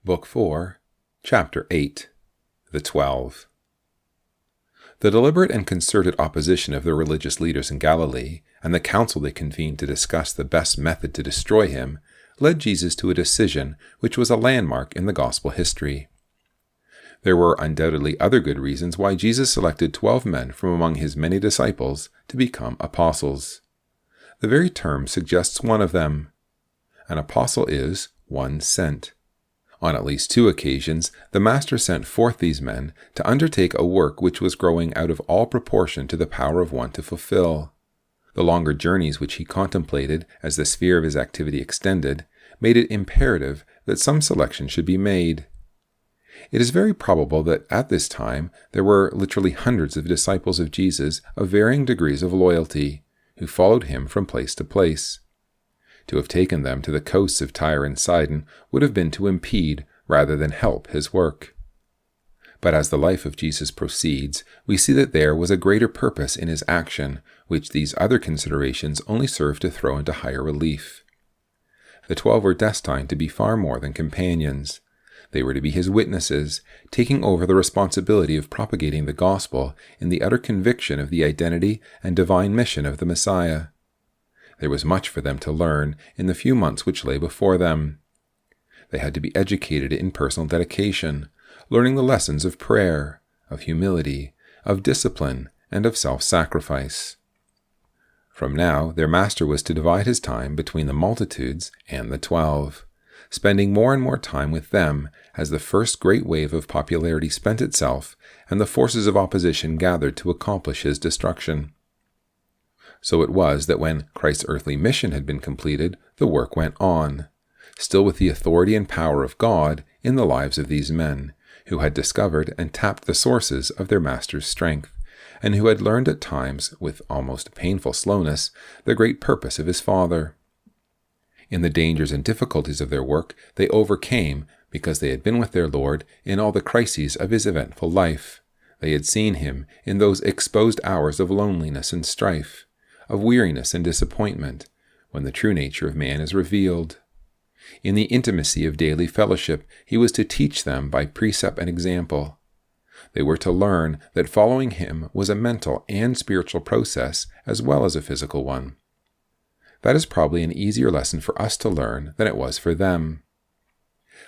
Book 4, Chapter 8, The 12. The deliberate and concerted opposition of the religious leaders in Galilee, and the council they convened to discuss the best method to destroy him, led Jesus to a decision which was a landmark in the gospel history. There were undoubtedly other good reasons why Jesus selected 12 men from among his many disciples to become apostles. The very term suggests one of them. An apostle is one sent. On at least 2 occasions, the Master sent forth these men to undertake a work which was growing out of all proportion to the power of one to fulfill. The longer journeys which he contemplated as the sphere of his activity extended made it imperative that some selection should be made. It is very probable that at this time there were literally hundreds of disciples of Jesus of varying degrees of loyalty, who followed him from place to place. To have taken them to the coasts of Tyre and Sidon would have been to impede rather than help his work. But as the life of Jesus proceeds, we see that there was a greater purpose in his action, which these other considerations only serve to throw into higher relief. The 12 were destined to be far more than companions. They were to be his witnesses, taking over the responsibility of propagating the gospel in the utter conviction of the identity and divine mission of the Messiah. There was much for them to learn in the few months which lay before them. They had to be educated in personal dedication, learning the lessons of prayer, of humility, of discipline, and of self-sacrifice. From now, their Master was to divide his time between the multitudes and the 12, spending more and more time with them as the first great wave of popularity spent itself and the forces of opposition gathered to accomplish his destruction. So it was that when Christ's earthly mission had been completed, the work went on, still with the authority and power of God in the lives of these men, who had discovered and tapped the sources of their Master's strength, and who had learned at times, with almost painful slowness, the great purpose of his Father. In the dangers and difficulties of their work, they overcame because they had been with their Lord in all the crises of his eventful life. They had seen him in those exposed hours of loneliness and strife, of weariness and disappointment, when the true nature of man is revealed. In the intimacy of daily fellowship, he was to teach them by precept and example. They were to learn that following him was a mental and spiritual process as well as a physical one. That is probably an easier lesson for us to learn than it was for them.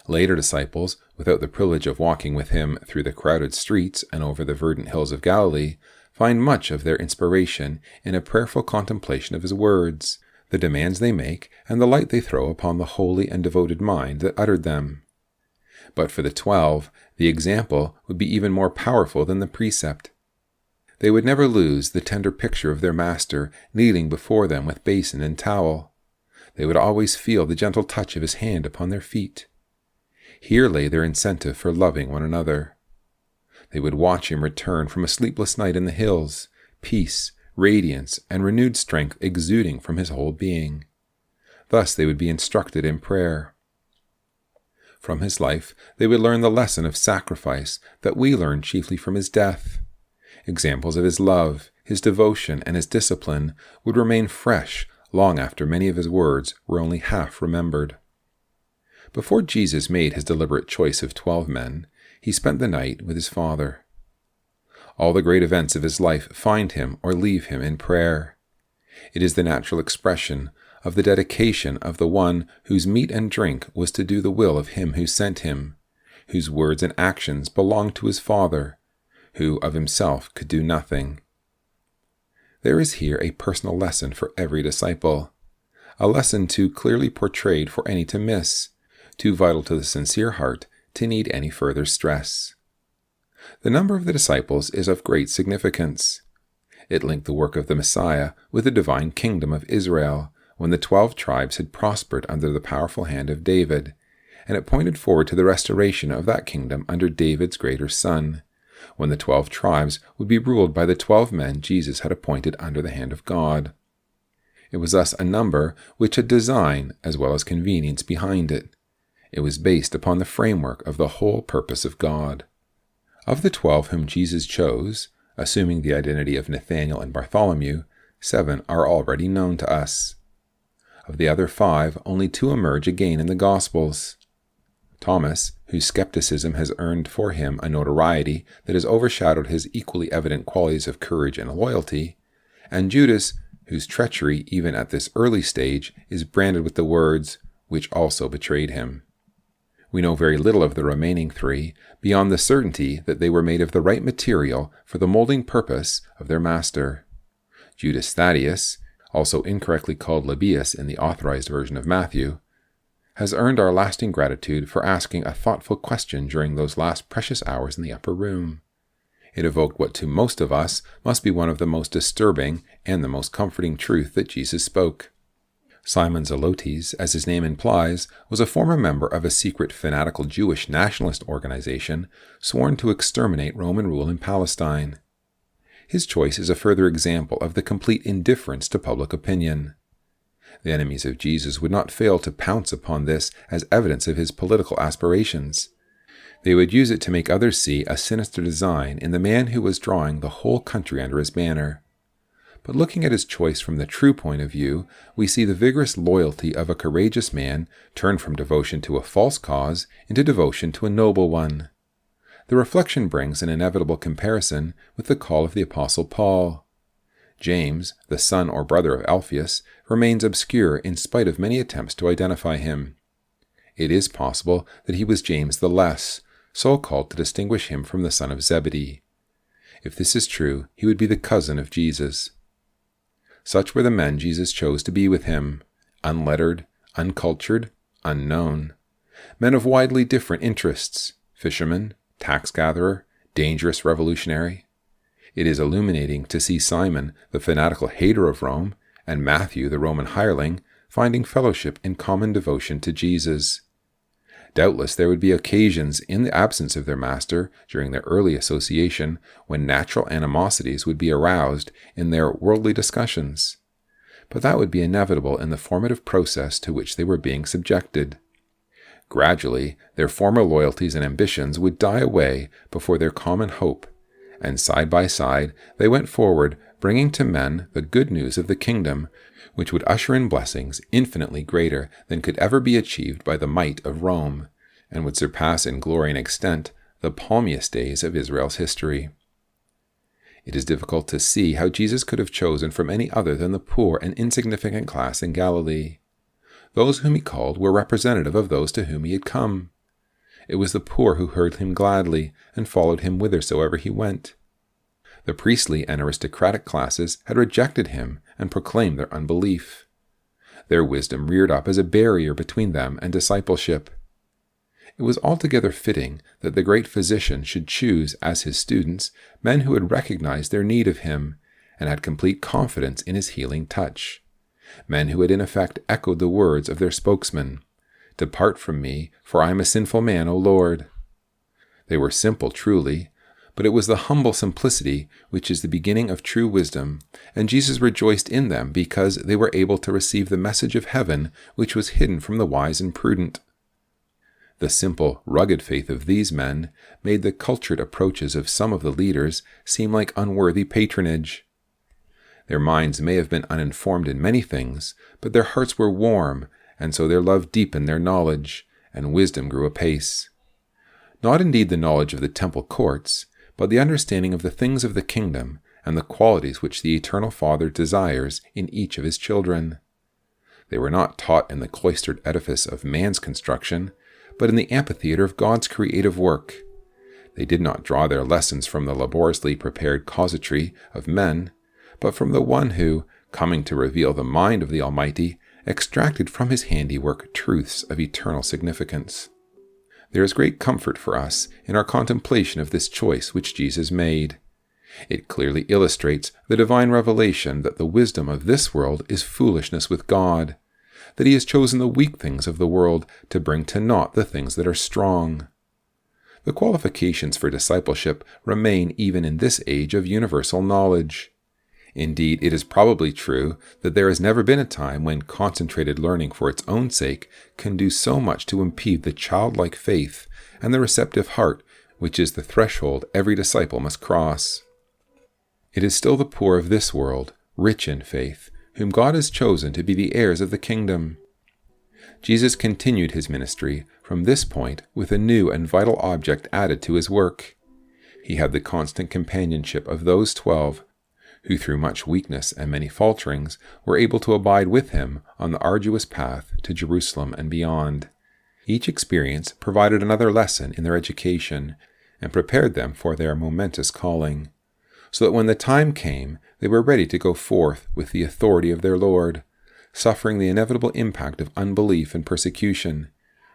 Later disciples, without the privilege of walking with him through the crowded streets and over the verdant hills of Galilee, find much of their inspiration in a prayerful contemplation of his words, the demands they make, and the light they throw upon the holy and devoted mind that uttered them. But for the 12, the example would be even more powerful than the precept. They would never lose the tender picture of their Master kneeling before them with basin and towel. They would always feel the gentle touch of his hand upon their feet. Here lay their incentive for loving one another. They would watch him return from a sleepless night in the hills, peace, radiance, and renewed strength exuding from his whole being. Thus they would be instructed in prayer. From his life, they would learn the lesson of sacrifice that we learn chiefly from his death. Examples of his love, his devotion, and his discipline would remain fresh long after many of his words were only half remembered. Before Jesus made his deliberate choice of 12 men, he spent the night with his Father. All the great events of his life find him or leave him in prayer. It is the natural expression of the dedication of the one whose meat and drink was to do the will of him who sent him, whose words and actions belonged to his Father, who of himself could do nothing. There is here a personal lesson for every disciple, a lesson too clearly portrayed for any to miss, too vital to the sincere heart to need any further stress. The number of the disciples is of great significance. It linked the work of the Messiah with the divine kingdom of Israel, when the 12 tribes had prospered under the powerful hand of David, and it pointed forward to the restoration of that kingdom under David's greater son, when the 12 tribes would be ruled by the 12 men Jesus had appointed under the hand of God. It was thus a number which had design as well as convenience behind it. It was based upon the framework of the whole purpose of God. Of the 12 whom Jesus chose, assuming the identity of Nathanael and Bartholomew, 7 are already known to us. Of the other 5, only 2 emerge again in the Gospels. Thomas, whose skepticism has earned for him a notoriety that has overshadowed his equally evident qualities of courage and loyalty, and Judas, whose treachery, even at this early stage, is branded with the words, "which also betrayed him." We know very little of the remaining three, beyond the certainty that they were made of the right material for the molding purpose of their master. Judas Thaddeus, also incorrectly called Lebbeus in the authorized version of Matthew, has earned our lasting gratitude for asking a thoughtful question during those last precious hours in the upper room. It evoked what to most of us must be one of the most disturbing and the most comforting truth that Jesus spoke. Simon Zelotes, as his name implies, was a former member of a secret fanatical Jewish nationalist organization sworn to exterminate Roman rule in Palestine. His choice is a further example of the complete indifference to public opinion. The enemies of Jesus would not fail to pounce upon this as evidence of his political aspirations. They would use it to make others see a sinister design in the man who was drawing the whole country under his banner. But looking at his choice from the true point of view, we see the vigorous loyalty of a courageous man turned from devotion to a false cause into devotion to a noble one. The reflection brings an inevitable comparison with the call of the Apostle Paul. James, the son or brother of Alphaeus, remains obscure in spite of many attempts to identify him. It is possible that he was James the Less, so called to distinguish him from the son of Zebedee. If this is true, he would be the cousin of Jesus. Such were the men Jesus chose to be with him, unlettered, uncultured, unknown. Men of widely different interests, fisherman, tax-gatherer, dangerous revolutionary. It is illuminating to see Simon, the fanatical hater of Rome, and Matthew, the Roman hireling, finding fellowship in common devotion to Jesus. Doubtless there would be occasions in the absence of their master during their early association when natural animosities would be aroused in their worldly discussions. But that would be inevitable in the formative process to which they were being subjected. Gradually, their former loyalties and ambitions would die away before their common hope, and side by side they went forward, bringing to men the good news of the kingdom, which would usher in blessings infinitely greater than could ever be achieved by the might of Rome, and would surpass in glory and extent the palmiest days of Israel's history. It is difficult to see how Jesus could have chosen from any other than the poor and insignificant class in Galilee. Those whom he called were representative of those to whom he had come. It was the poor who heard him gladly and followed him whithersoever he went. The priestly and aristocratic classes had rejected him and proclaimed their unbelief. Their wisdom reared up as a barrier between them and discipleship. It was altogether fitting that the great physician should choose as his students men who had recognized their need of him and had complete confidence in his healing touch. Men who had in effect echoed the words of their spokesman, "Depart from me, for I am a sinful man, O Lord." They were simple truly, but it was the humble simplicity which is the beginning of true wisdom, and Jesus rejoiced in them because they were able to receive the message of heaven which was hidden from the wise and prudent. The simple, rugged faith of these men made the cultured approaches of some of the leaders seem like unworthy patronage. Their minds may have been uninformed in many things, but their hearts were warm, and so their love deepened their knowledge, and wisdom grew apace. Not indeed the knowledge of the temple courts, but the understanding of the things of the kingdom and the qualities which the Eternal Father desires in each of his children. They were not taught in the cloistered edifice of man's construction, but in the amphitheater of God's creative work. They did not draw their lessons from the laboriously prepared casuistry of men, but from the one who, coming to reveal the mind of the Almighty, extracted from his handiwork truths of eternal significance. There is great comfort for us in our contemplation of this choice which Jesus made. It clearly illustrates the divine revelation that the wisdom of this world is foolishness with God, that he has chosen the weak things of the world to bring to naught the things that are strong. The qualifications for discipleship remain even in this age of universal knowledge. Indeed, it is probably true that there has never been a time when concentrated learning for its own sake can do so much to impede the childlike faith and the receptive heart, which is the threshold every disciple must cross. It is still the poor of this world, rich in faith, whom God has chosen to be the heirs of the kingdom. Jesus continued his ministry from from this point with a new and vital object added to his work. He had the constant companionship of those 12 who through much weakness and many falterings were able to abide with him on the arduous path to Jerusalem and beyond. Each experience provided another lesson in their education and prepared them for their momentous calling, so that when the time came, they were ready to go forth with the authority of their Lord, suffering the inevitable impact of unbelief and persecution,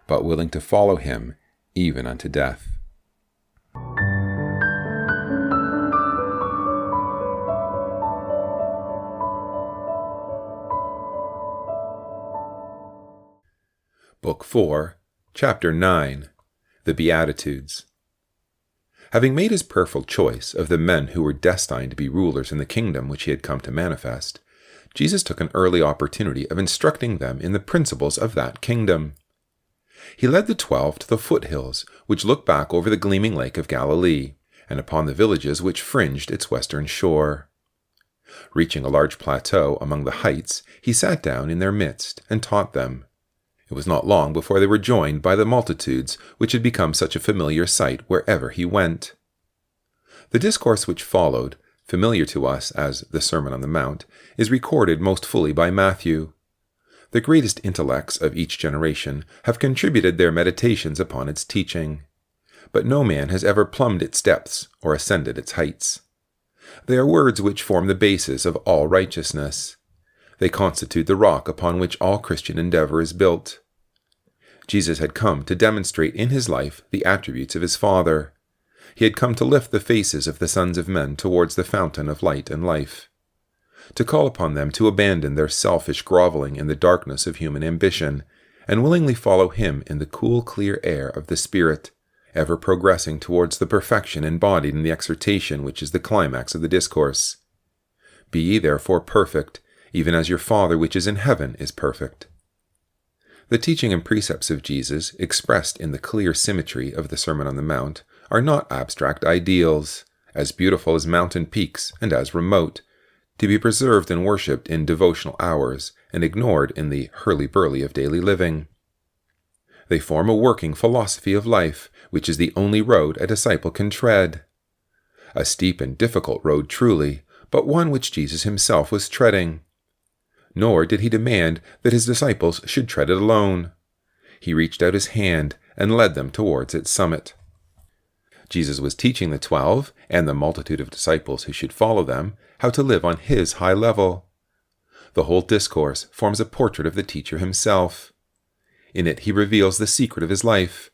but willing to follow him even unto death. Book 4, Chapter 9, The Beatitudes. Having made his prayerful choice of the men who were destined to be rulers in the kingdom which he had come to manifest, Jesus took an early opportunity of instructing them in the principles of that kingdom. He led the 12 to the foothills which look back over the gleaming lake of Galilee, and upon the villages which fringed its western shore. Reaching a large plateau among the heights, he sat down in their midst and taught them. It was not long before they were joined by the multitudes which had become such a familiar sight wherever he went. The discourse which followed, familiar to us as the Sermon on the Mount, is recorded most fully by Matthew. The greatest intellects of each generation have contributed their meditations upon its teaching, but no man has ever plumbed its depths or ascended its heights. They are words which form the basis of all righteousness. They constitute the rock upon which all Christian endeavor is built. Jesus had come to demonstrate in his life the attributes of his Father. He had come to lift the faces of the sons of men towards the fountain of light and life, to call upon them to abandon their selfish groveling in the darkness of human ambition, and willingly follow him in the cool, clear air of the Spirit, ever progressing towards the perfection embodied in the exhortation which is the climax of the discourse. Be ye therefore perfect, even as your Father which is in heaven is perfect. The teaching and precepts of Jesus, expressed in the clear symmetry of the Sermon on the Mount, are not abstract ideals, as beautiful as mountain peaks and as remote, to be preserved and worshipped in devotional hours and ignored in the hurly-burly of daily living. They form a working philosophy of life, which is the only road a disciple can tread. A steep and difficult road truly, but one which Jesus himself was treading. Nor did he demand that his disciples should tread it alone. He reached out his hand and led them towards its summit. Jesus was teaching the 12 and the multitude of disciples who should follow them how to live on his high level. The whole discourse forms a portrait of the teacher himself. In it he reveals the secret of his life.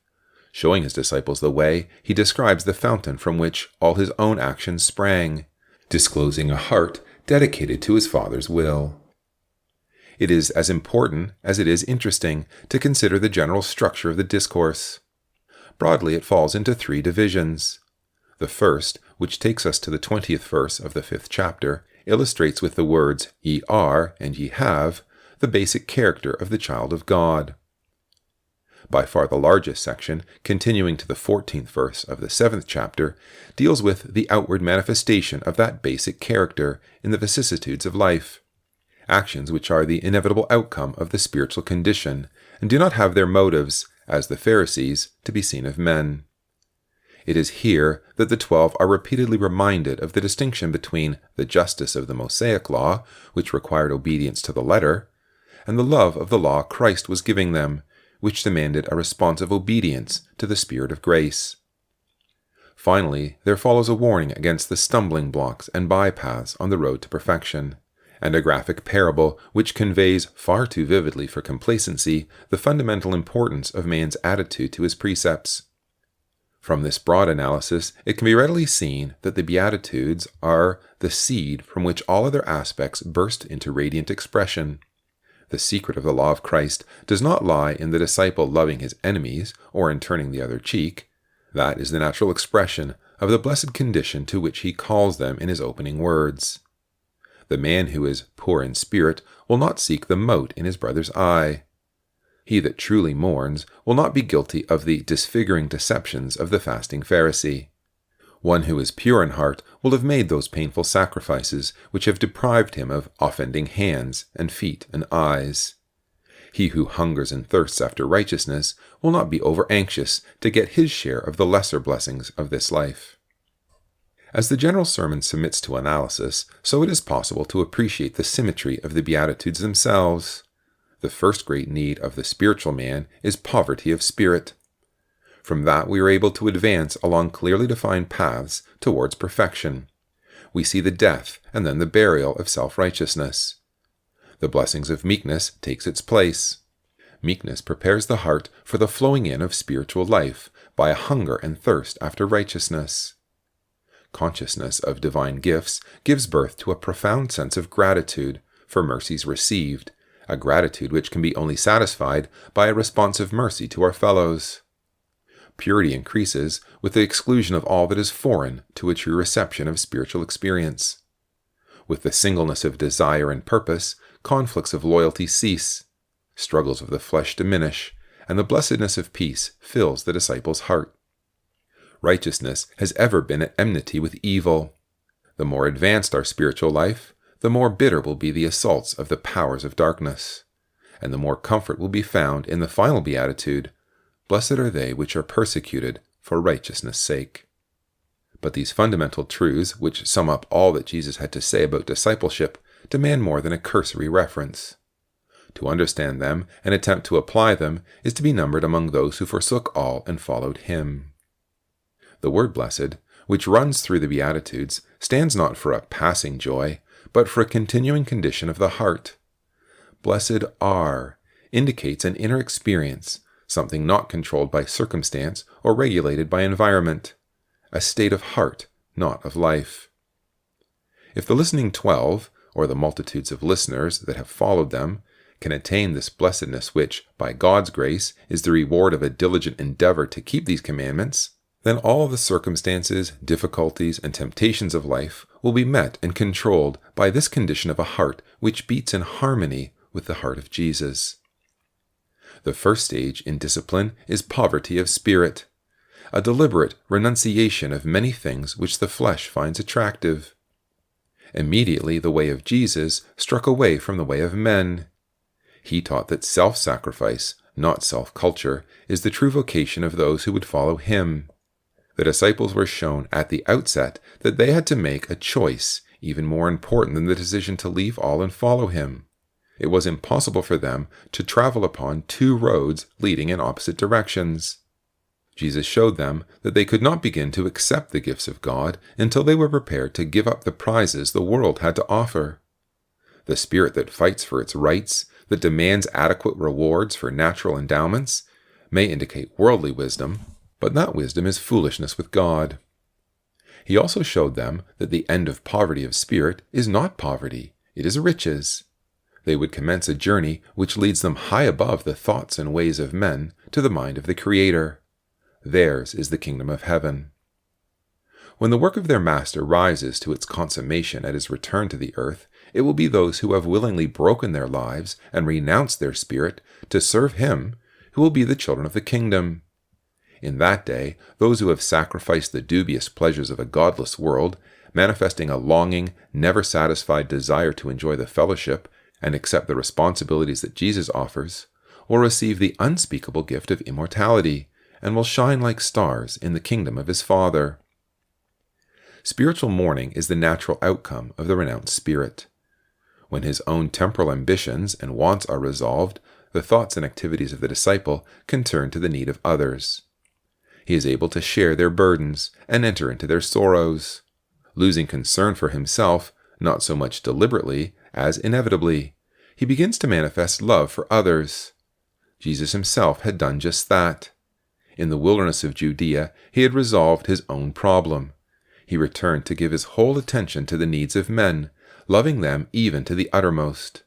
Showing his disciples the way, he describes the fountain from which all his own actions sprang, disclosing a heart dedicated to his Father's will. It is as important as it is interesting to consider the general structure of the discourse. Broadly, it falls into 3 divisions. The first, which takes us to the 20th verse of the 5th chapter, illustrates with the words, ye are and ye have, the basic character of the child of God. By far the largest section, continuing to the 14th verse of the 7th chapter, deals with the outward manifestation of that basic character in the vicissitudes of life. Actions which are the inevitable outcome of the spiritual condition, and do not have their motives, as the Pharisees, to be seen of men. It is here that the 12 are repeatedly reminded of the distinction between the justice of the Mosaic law, which required obedience to the letter, and the love of the law Christ was giving them, which demanded a responsive obedience to the Spirit of grace. Finally, there follows a warning against the stumbling blocks and bypaths on the road to perfection, and a graphic parable which conveys far too vividly for complacency the fundamental importance of man's attitude to his precepts. From this broad analysis, it can be readily seen that the Beatitudes are the seed from which all other aspects burst into radiant expression. The secret of the law of Christ does not lie in the disciple loving his enemies or in turning the other cheek. That is the natural expression of the blessed condition to which he calls them in his opening words. The man who is poor in spirit will not seek the mote in his brother's eye. He that truly mourns will not be guilty of the disfiguring deceptions of the fasting Pharisee. One who is pure in heart will have made those painful sacrifices which have deprived him of offending hands and feet and eyes. He who hungers and thirsts after righteousness will not be over-anxious to get his share of the lesser blessings of this life. As the general sermon submits to analysis, so it is possible to appreciate the symmetry of the Beatitudes themselves. The first great need of the spiritual man is poverty of spirit. From that we are able to advance along clearly defined paths towards perfection. We see the death and then the burial of self-righteousness. The blessings of meekness takes its place. Meekness prepares the heart for the flowing in of spiritual life by a hunger and thirst after righteousness. Consciousness of divine gifts gives birth to a profound sense of gratitude for mercies received, a gratitude which can be only satisfied by a responsive mercy to our fellows. Purity increases with the exclusion of all that is foreign to a true reception of spiritual experience. With the singleness of desire and purpose, conflicts of loyalty cease, struggles of the flesh diminish, and the blessedness of peace fills the disciple's heart. Righteousness has ever been at enmity with evil. The more advanced our spiritual life, the more bitter will be the assaults of the powers of darkness, and the more comfort will be found in the final beatitude, "Blessed are they which are persecuted for righteousness' sake." But these fundamental truths, which sum up all that Jesus had to say about discipleship, demand more than a cursory reference. To understand them and attempt to apply them is to be numbered among those who forsook all and followed him. The word blessed, which runs through the Beatitudes, stands not for a passing joy, but for a continuing condition of the heart. Blessed are indicates an inner experience, something not controlled by circumstance or regulated by environment, a state of heart, not of life. If the listening 12, or the multitudes of listeners that have followed them, can attain this blessedness which, by God's grace, is the reward of a diligent endeavor to keep these commandments, then all the circumstances, difficulties, and temptations of life will be met and controlled by this condition of a heart which beats in harmony with the heart of Jesus. The first stage in discipline is poverty of spirit, a deliberate renunciation of many things which the flesh finds attractive. Immediately the way of Jesus struck away from the way of men. He taught that self-sacrifice, not self-culture, is the true vocation of those who would follow him. The disciples were shown at the outset that they had to make a choice even more important than the decision to leave all and follow him. It was impossible for them to travel upon two roads leading in opposite directions. Jesus showed them that they could not begin to accept the gifts of God until they were prepared to give up the prizes the world had to offer. The spirit that fights for its rights, that demands adequate rewards for natural endowments, may indicate worldly wisdom, but that wisdom is foolishness with God. He also showed them that the end of poverty of spirit is not poverty, it is riches. They would commence a journey which leads them high above the thoughts and ways of men to the mind of the Creator. Theirs is the kingdom of heaven. When the work of their Master rises to its consummation at his return to the earth, it will be those who have willingly broken their lives and renounced their spirit to serve him who will be the children of the kingdom. In that day, those who have sacrificed the dubious pleasures of a godless world, manifesting a longing, never-satisfied desire to enjoy the fellowship and accept the responsibilities that Jesus offers, will receive the unspeakable gift of immortality, and will shine like stars in the kingdom of his Father. Spiritual mourning is the natural outcome of the renounced spirit. When his own temporal ambitions and wants are resolved, the thoughts and activities of the disciple can turn to the need of others. He is able to share their burdens and enter into their sorrows, losing concern for himself, not so much deliberately as inevitably. He begins to manifest love for others. Jesus himself had done just that. In the wilderness of Judea, he had resolved his own problem. He returned to give his whole attention to the needs of men, loving them even to the uttermost.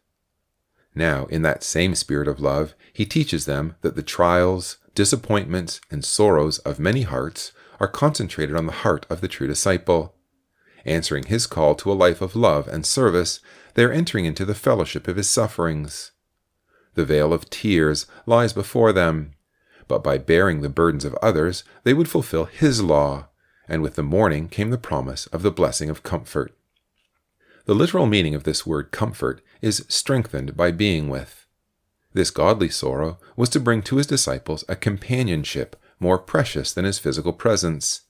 Now, in that same spirit of love, he teaches them that the trials, disappointments, and sorrows of many hearts are concentrated on the heart of the true disciple. Answering his call to a life of love and service, they are entering into the fellowship of his sufferings. The vale of tears lies before them, but by bearing the burdens of others, they would fulfill his law, and with the morning came the promise of the blessing of comfort. The literal meaning of this word comfort is strengthened by being with. This godly sorrow was to bring to his disciples a companionship more precious than his physical presence,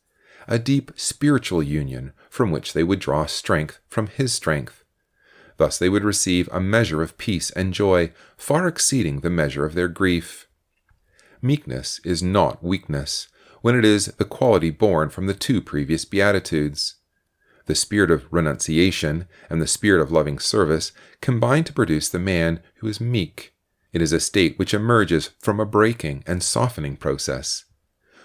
a deep spiritual union from which they would draw strength from his strength. Thus they would receive a measure of peace and joy far exceeding the measure of their grief. Meekness is not weakness, when it is the quality born from the two previous beatitudes. The spirit of renunciation and the spirit of loving service combine to produce the man who is meek. It is a state which emerges from a breaking and softening process.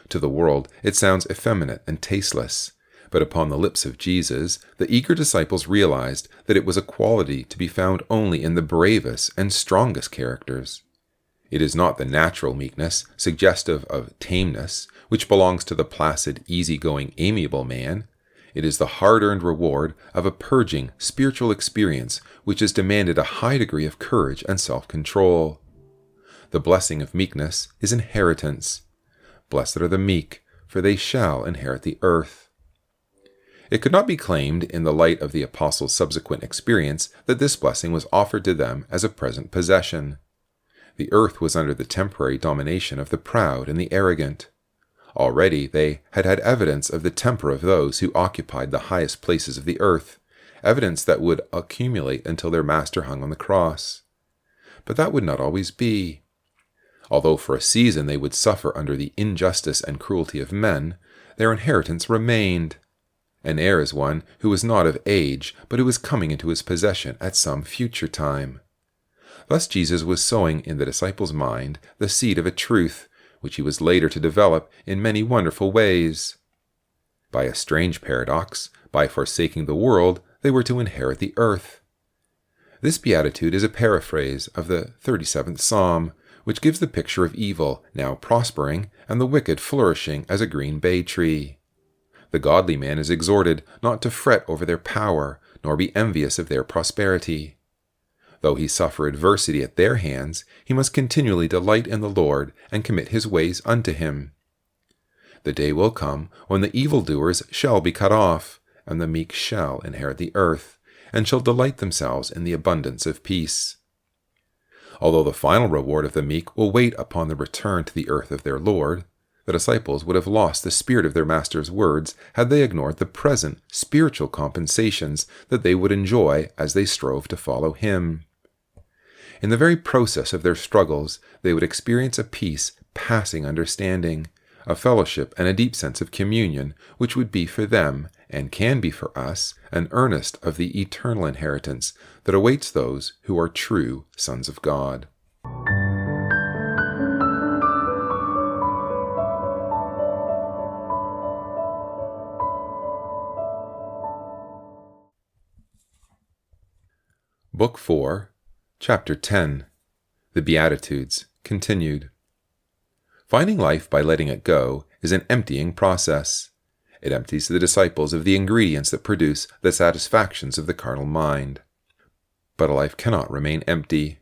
To the world, it sounds effeminate and tasteless, but upon the lips of Jesus, the eager disciples realized that it was a quality to be found only in the bravest and strongest characters. It is not the natural meekness, suggestive of tameness, which belongs to the placid, easygoing, amiable man. It is the hard-earned reward of a purging, spiritual experience which has demanded a high degree of courage and self-control. The blessing of meekness is inheritance. Blessed are the meek, for they shall inherit the earth. It could not be claimed, in the light of the apostles' subsequent experience, that this blessing was offered to them as a present possession. The earth was under the temporary domination of the proud and the arrogant. Already they had had evidence of the temper of those who occupied the highest places of the earth, evidence that would accumulate until their master hung on the cross. But that would not always be. Although for a season they would suffer under the injustice and cruelty of men, their inheritance remained. An heir is one who was not of age, but who was coming into his possession at some future time. Thus Jesus was sowing in the disciples' mind the seed of a truth, which he was later to develop in many wonderful ways. By a strange paradox, by forsaking the world, they were to inherit the earth. This beatitude is a paraphrase of the 37th Psalm, which gives the picture of evil now prospering and the wicked flourishing as a green bay tree. The godly man is exhorted not to fret over their power, nor be envious of their prosperity. Though he suffer adversity at their hands, he must continually delight in the Lord and commit his ways unto him. The day will come when the evildoers shall be cut off, and the meek shall inherit the earth, and shall delight themselves in the abundance of peace. Although the final reward of the meek will wait upon the return to the earth of their Lord, the disciples would have lost the spirit of their master's words had they ignored the present spiritual compensations that they would enjoy as they strove to follow him. In the very process of their struggles, they would experience a peace passing understanding, a fellowship and a deep sense of communion, which would be for them, and can be for us, an earnest of the eternal inheritance that awaits those who are true sons of God. Book 4, Chapter 10, The Beatitudes, continued. Finding life by letting it go is an emptying process. It empties the disciples of the ingredients that produce the satisfactions of the carnal mind. But a life cannot remain empty.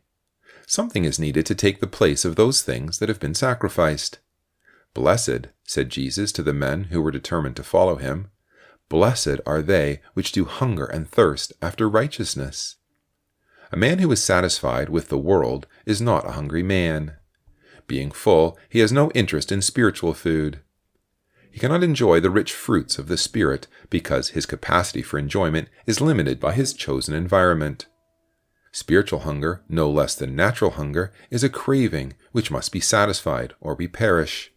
Something is needed to take the place of those things that have been sacrificed. Blessed, said Jesus to the men who were determined to follow him, blessed are they which do hunger and thirst after righteousness. A man who is satisfied with the world is not a hungry man. Being full, he has no interest in spiritual food. He cannot enjoy the rich fruits of the Spirit because his capacity for enjoyment is limited by his chosen environment. Spiritual hunger, no less than natural hunger, is a craving which must be satisfied or we perish.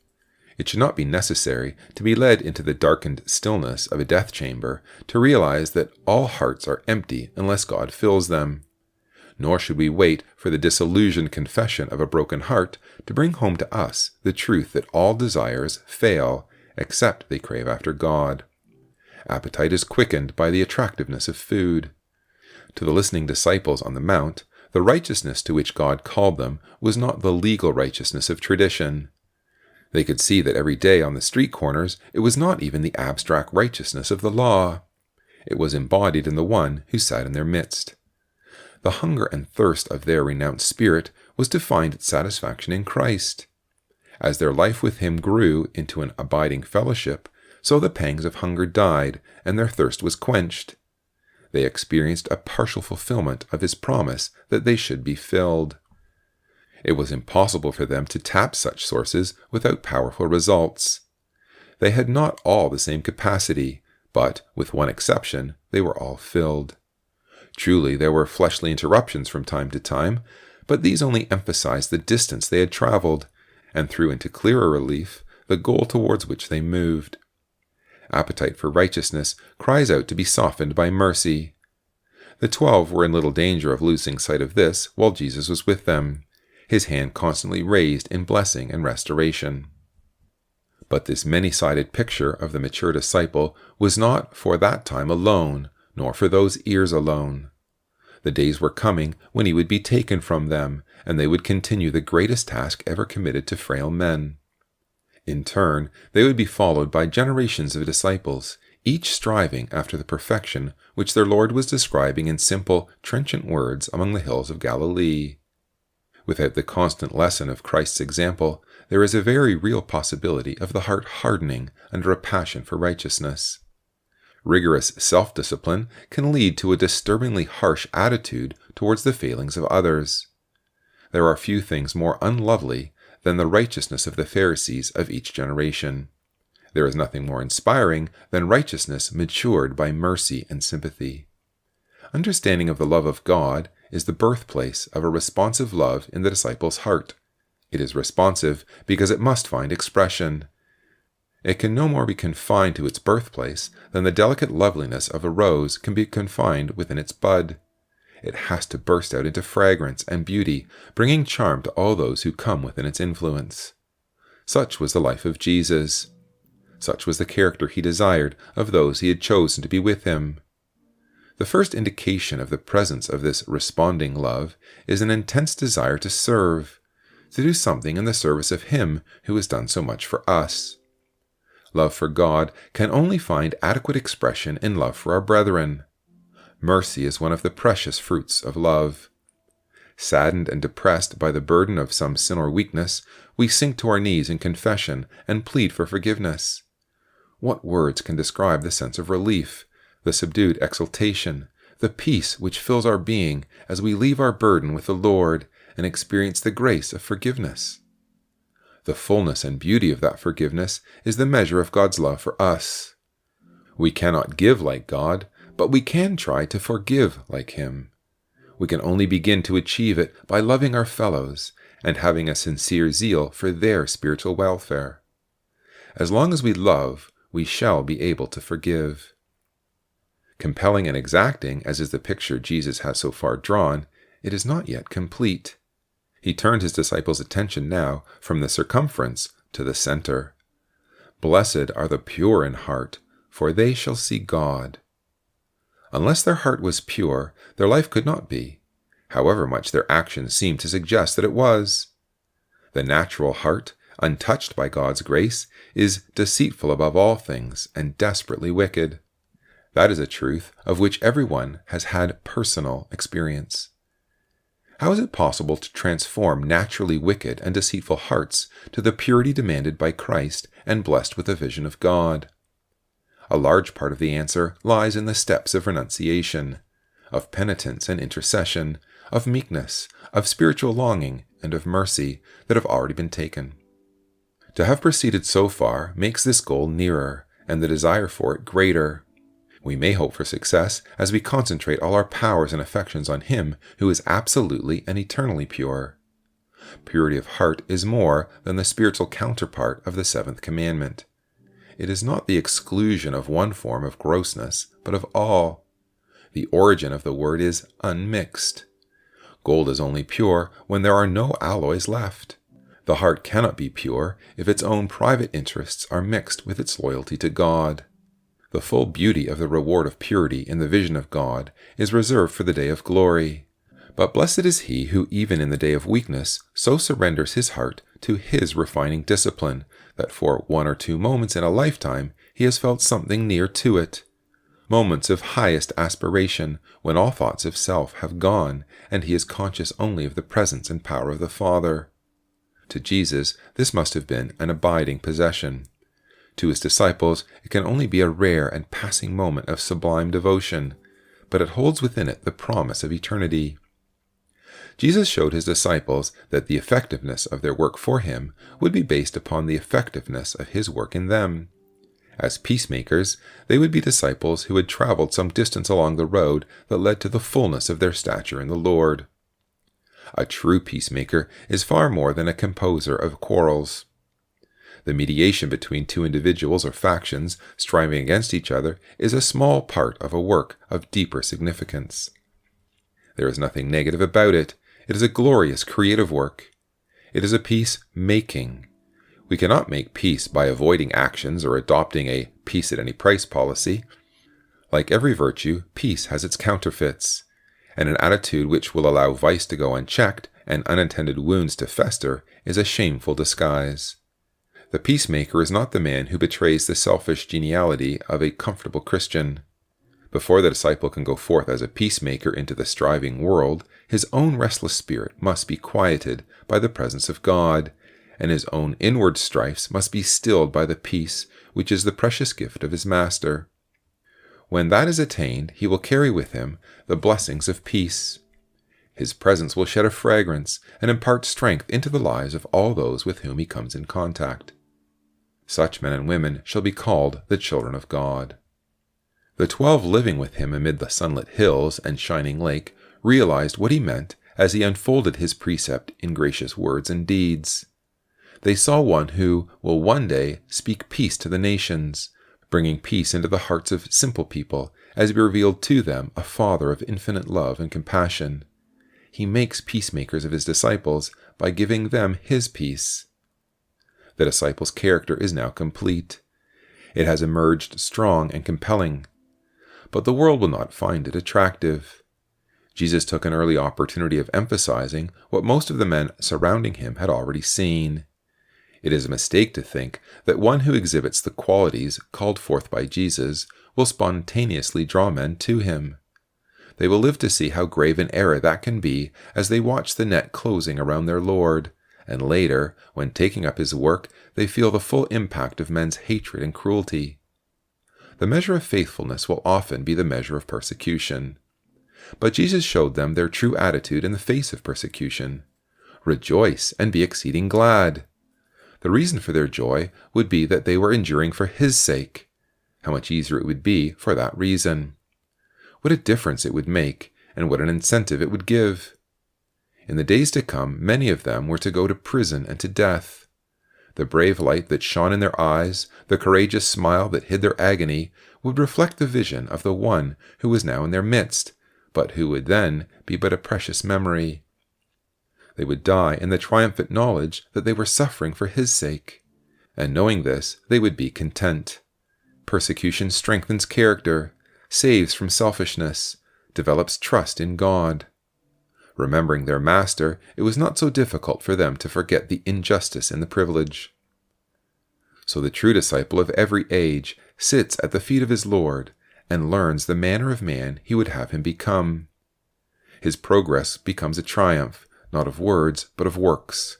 It should not be necessary to be led into the darkened stillness of a death chamber to realize that all hearts are empty unless God fills them. Nor should we wait for the disillusioned confession of a broken heart to bring home to us the truth that all desires fail, except they crave after God. Appetite is quickened by the attractiveness of food. To the listening disciples on the Mount, the righteousness to which God called them was not the legal righteousness of tradition. They could see that every day on the street corners it was not even the abstract righteousness of the law. It was embodied in the one who sat in their midst. The hunger and thirst of their renounced spirit was to find its satisfaction in Christ. As their life with him grew into an abiding fellowship, so the pangs of hunger died, and their thirst was quenched. They experienced a partial fulfillment of his promise that they should be filled. It was impossible for them to tap such sources without powerful results. They had not all the same capacity, but, with one exception, they were all filled. Truly, there were fleshly interruptions from time to time, but these only emphasized the distance they had traveled, and threw into clearer relief the goal towards which they moved. Appetite for righteousness cries out to be softened by mercy. The 12 were in little danger of losing sight of this while Jesus was with them, his hand constantly raised in blessing and restoration. But this many-sided picture of the mature disciple was not for that time alone, nor for those ears alone. The days were coming when he would be taken from them, and they would continue the greatest task ever committed to frail men. In turn, they would be followed by generations of disciples, each striving after the perfection which their Lord was describing in simple, trenchant words among the hills of Galilee. Without the constant lesson of Christ's example, there is a very real possibility of the heart hardening under a passion for righteousness. Rigorous self-discipline can lead to a disturbingly harsh attitude towards the failings of others. There are few things more unlovely than the righteousness of the Pharisees of each generation. There is nothing more inspiring than righteousness matured by mercy and sympathy. Understanding of the love of God is the birthplace of a responsive love in the disciple's heart. It is responsive because it must find expression. It can no more be confined to its birthplace than the delicate loveliness of a rose can be confined within its bud. It has to burst out into fragrance and beauty, bringing charm to all those who come within its influence. Such was the life of Jesus. Such was the character he desired of those he had chosen to be with him. The first indication of the presence of this responding love is an intense desire to serve, to do something in the service of him who has done so much for us. Love for God can only find adequate expression in love for our brethren. Mercy is one of the precious fruits of love. Saddened and depressed by the burden of some sin or weakness, we sink to our knees in confession and plead for forgiveness. What words can describe the sense of relief, the subdued exultation, the peace which fills our being as we leave our burden with the Lord and experience the grace of forgiveness? The fullness and beauty of that forgiveness is the measure of God's love for us. We cannot give like God, but we can try to forgive like him. We can only begin to achieve it by loving our fellows and having a sincere zeal for their spiritual welfare. As long as we love, we shall be able to forgive. Compelling and exacting as is the picture Jesus has so far drawn, it is not yet complete. He turned his disciples' attention now from the circumference to the center. Blessed are the pure in heart, for they shall see God. Unless their heart was pure, their life could not be, however much their actions seemed to suggest that it was. The natural heart, untouched by God's grace, is deceitful above all things and desperately wicked. That is a truth of which everyone has had personal experience. How is it possible to transform naturally wicked and deceitful hearts to the purity demanded by Christ and blessed with the vision of God? A large part of the answer lies in the steps of renunciation, of penitence and intercession, of meekness, of spiritual longing, and of mercy that have already been taken. To have proceeded so far makes this goal nearer, and the desire for it greater. We may hope for success as we concentrate all our powers and affections on him who is absolutely and eternally pure. Purity of heart is more than the spiritual counterpart of the seventh commandment. It is not the exclusion of one form of grossness, but of all. The origin of the word is unmixed. Gold is only pure when there are no alloys left. The heart cannot be pure if its own private interests are mixed with its loyalty to God. The full beauty of the reward of purity in the vision of God is reserved for the day of glory. But blessed is he who even in the day of weakness so surrenders his heart to his refining discipline that for 1 or 2 moments in a lifetime he has felt something near to it. Moments of highest aspiration when all thoughts of self have gone and he is conscious only of the presence and power of the Father. To Jesus, this must have been an abiding possession. To his disciples, it can only be a rare and passing moment of sublime devotion, but it holds within it the promise of eternity. Jesus showed his disciples that the effectiveness of their work for him would be based upon the effectiveness of his work in them. As peacemakers, they would be disciples who had traveled some distance along the road that led to the fullness of their stature in the Lord. A true peacemaker is far more than a composer of quarrels. The mediation between two individuals or factions striving against each other is a small part of a work of deeper significance. There is nothing negative about it. It is a glorious creative work. It is a peace-making. We cannot make peace by avoiding actions or adopting a peace-at-any-price policy. Like every virtue, peace has its counterfeits, and an attitude which will allow vice to go unchecked and unintended wounds to fester is a shameful disguise. The peacemaker is not the man who betrays the selfish geniality of a comfortable Christian. Before the disciple can go forth as a peacemaker into the striving world, his own restless spirit must be quieted by the presence of God, and his own inward strifes must be stilled by the peace which is the precious gift of his Master. When that is attained, he will carry with him the blessings of peace. His presence will shed a fragrance and impart strength into the lives of all those with whom he comes in contact. Such men and women shall be called the children of God. The 12 living with him amid the sunlit hills and shining lake realized what he meant as he unfolded his precept in gracious words and deeds. They saw one who will one day speak peace to the nations, bringing peace into the hearts of simple people as he revealed to them a Father of infinite love and compassion. He makes peacemakers of his disciples by giving them his peace. The disciples' character is now complete. It has emerged strong and compelling. But the world will not find it attractive. Jesus took an early opportunity of emphasizing what most of the men surrounding him had already seen. It is a mistake to think that one who exhibits the qualities called forth by Jesus will spontaneously draw men to him. They will live to see how grave an error that can be as they watch the net closing around their Lord, and later, when taking up his work, they feel the full impact of men's hatred and cruelty. The measure of faithfulness will often be the measure of persecution. But Jesus showed them their true attitude in the face of persecution. Rejoice and be exceeding glad. The reason for their joy would be that they were enduring for his sake. How much easier it would be for that reason. What a difference it would make, and what an incentive it would give. In the days to come, many of them were to go to prison and to death. The brave light that shone in their eyes, the courageous smile that hid their agony, would reflect the vision of the one who was now in their midst, but who would then be but a precious memory. They would die in the triumphant knowledge that they were suffering for his sake, and knowing this, they would be content. Persecution strengthens character, saves from selfishness, develops trust in God. Remembering their Master, it was not so difficult for them to forget the injustice in the privilege. So the true disciple of every age sits at the feet of his Lord and learns the manner of man he would have him become. His progress becomes a triumph, not of words, but of works.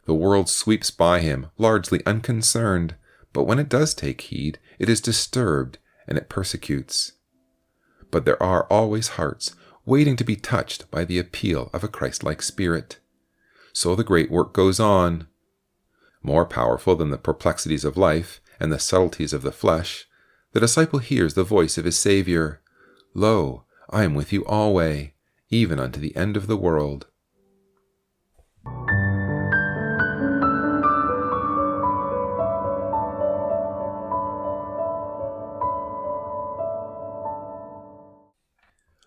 The world sweeps by him, largely unconcerned, but when it does take heed, it is disturbed and it persecutes. But there are always hearts waiting to be touched by the appeal of a Christ-like spirit. So the great work goes on. More powerful than the perplexities of life and the subtleties of the flesh, the disciple hears the voice of his Savior. Lo, I am with you alway, even unto the end of the world.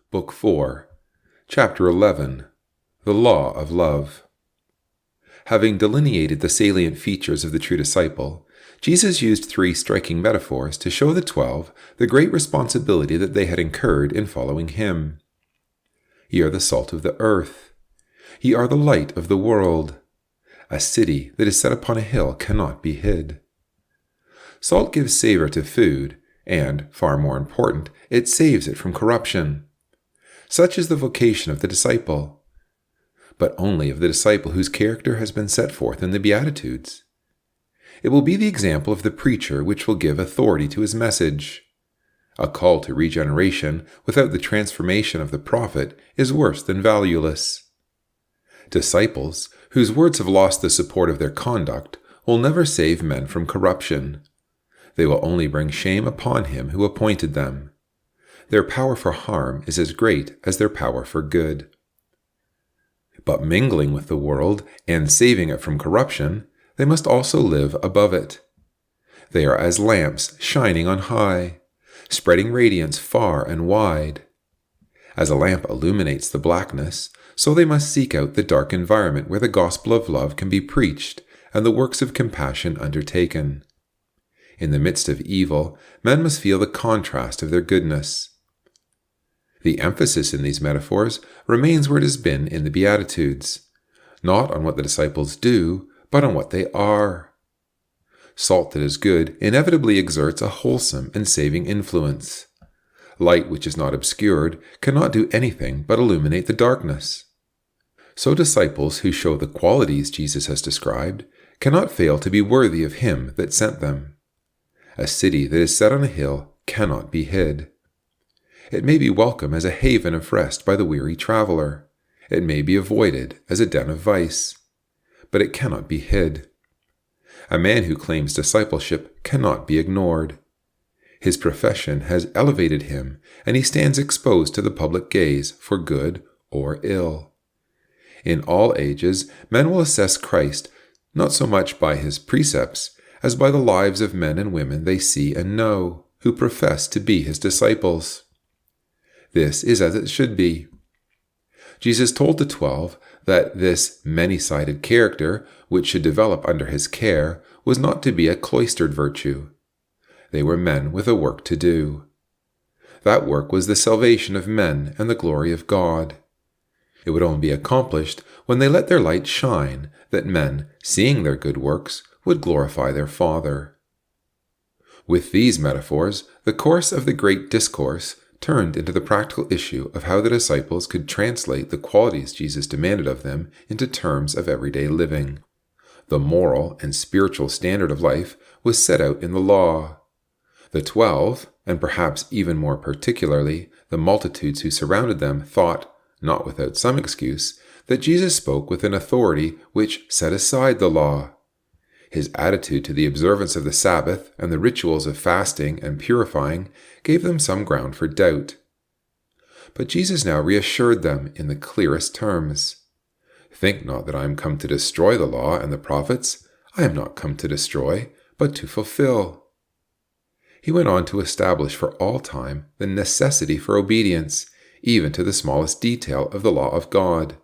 Book 4, Chapter 11, The Law of Love. Having delineated the salient features of the true disciple, Jesus used 3 striking metaphors to show the 12 the great responsibility that they had incurred in following him. Ye are the salt of the earth. Ye are the light of the world. A city that is set upon a hill cannot be hid. Salt gives savor to food, and, far more important, it saves it from corruption. Such is the vocation of the disciple, but only of the disciple whose character has been set forth in the Beatitudes. It will be the example of the preacher which will give authority to his message. A call to regeneration without the transformation of the prophet is worse than valueless. Disciples, whose words have lost the support of their conduct, will never save men from corruption. They will only bring shame upon him who appointed them. Their power for harm is as great as their power for good. But mingling with the world and saving it from corruption, they must also live above it. They are as lamps shining on high, spreading radiance far and wide. As a lamp illuminates the blackness, so they must seek out the dark environment where the gospel of love can be preached and the works of compassion undertaken. In the midst of evil, men must feel the contrast of their goodness. The emphasis in these metaphors remains where it has been in the Beatitudes, not on what the disciples do, but on what they are. Salt that is good inevitably exerts a wholesome and saving influence. Light which is not obscured cannot do anything but illuminate the darkness. So disciples who show the qualities Jesus has described cannot fail to be worthy of him that sent them. A city that is set on a hill cannot be hid. It may be welcome as a haven of rest by the weary traveler. It may be avoided as a den of vice. But it cannot be hid. A man who claims discipleship cannot be ignored. His profession has elevated him, and he stands exposed to the public gaze for good or ill. In all ages, men will assess Christ not so much by his precepts as by the lives of men and women they see and know, who profess to be his disciples. This is as it should be. Jesus told the 12 that this many-sided character, which should develop under his care, was not to be a cloistered virtue. They were men with a work to do. That work was the salvation of men and the glory of God. It would only be accomplished when they let their light shine, that men, seeing their good works, would glorify their Father. With these metaphors, the course of the great discourse turned into the practical issue of how the disciples could translate the qualities Jesus demanded of them into terms of everyday living. The moral and spiritual standard of life was set out in the law. The 12, and perhaps even more particularly the multitudes who surrounded them, thought, not without some excuse, that Jesus spoke with an authority which set aside the law. His attitude to the observance of the Sabbath and the rituals of fasting and purifying gave them some ground for doubt. But Jesus now reassured them in the clearest terms. "Think not that I am come to destroy the law and the prophets. I am not come to destroy, but to fulfill." He went on to establish for all time the necessity for obedience, even to the smallest detail of the law of God.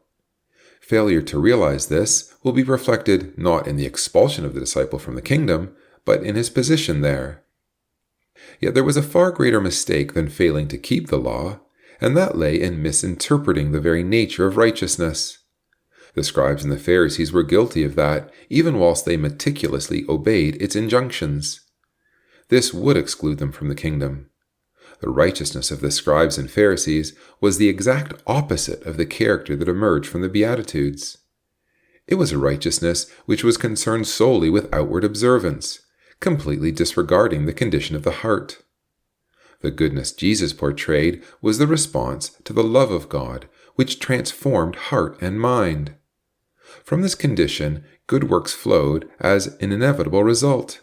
Failure to realize this will be reflected not in the expulsion of the disciple from the kingdom, but in his position there. Yet there was a far greater mistake than failing to keep the law, and that lay in misinterpreting the very nature of righteousness. The scribes and the Pharisees were guilty of that, even whilst they meticulously obeyed its injunctions. This would exclude them from the kingdom. The righteousness of the scribes and Pharisees was the exact opposite of the character that emerged from the Beatitudes. It was a righteousness which was concerned solely with outward observance, completely disregarding the condition of the heart. The goodness Jesus portrayed was the response to the love of God, which transformed heart and mind. From this condition, good works flowed as an inevitable result.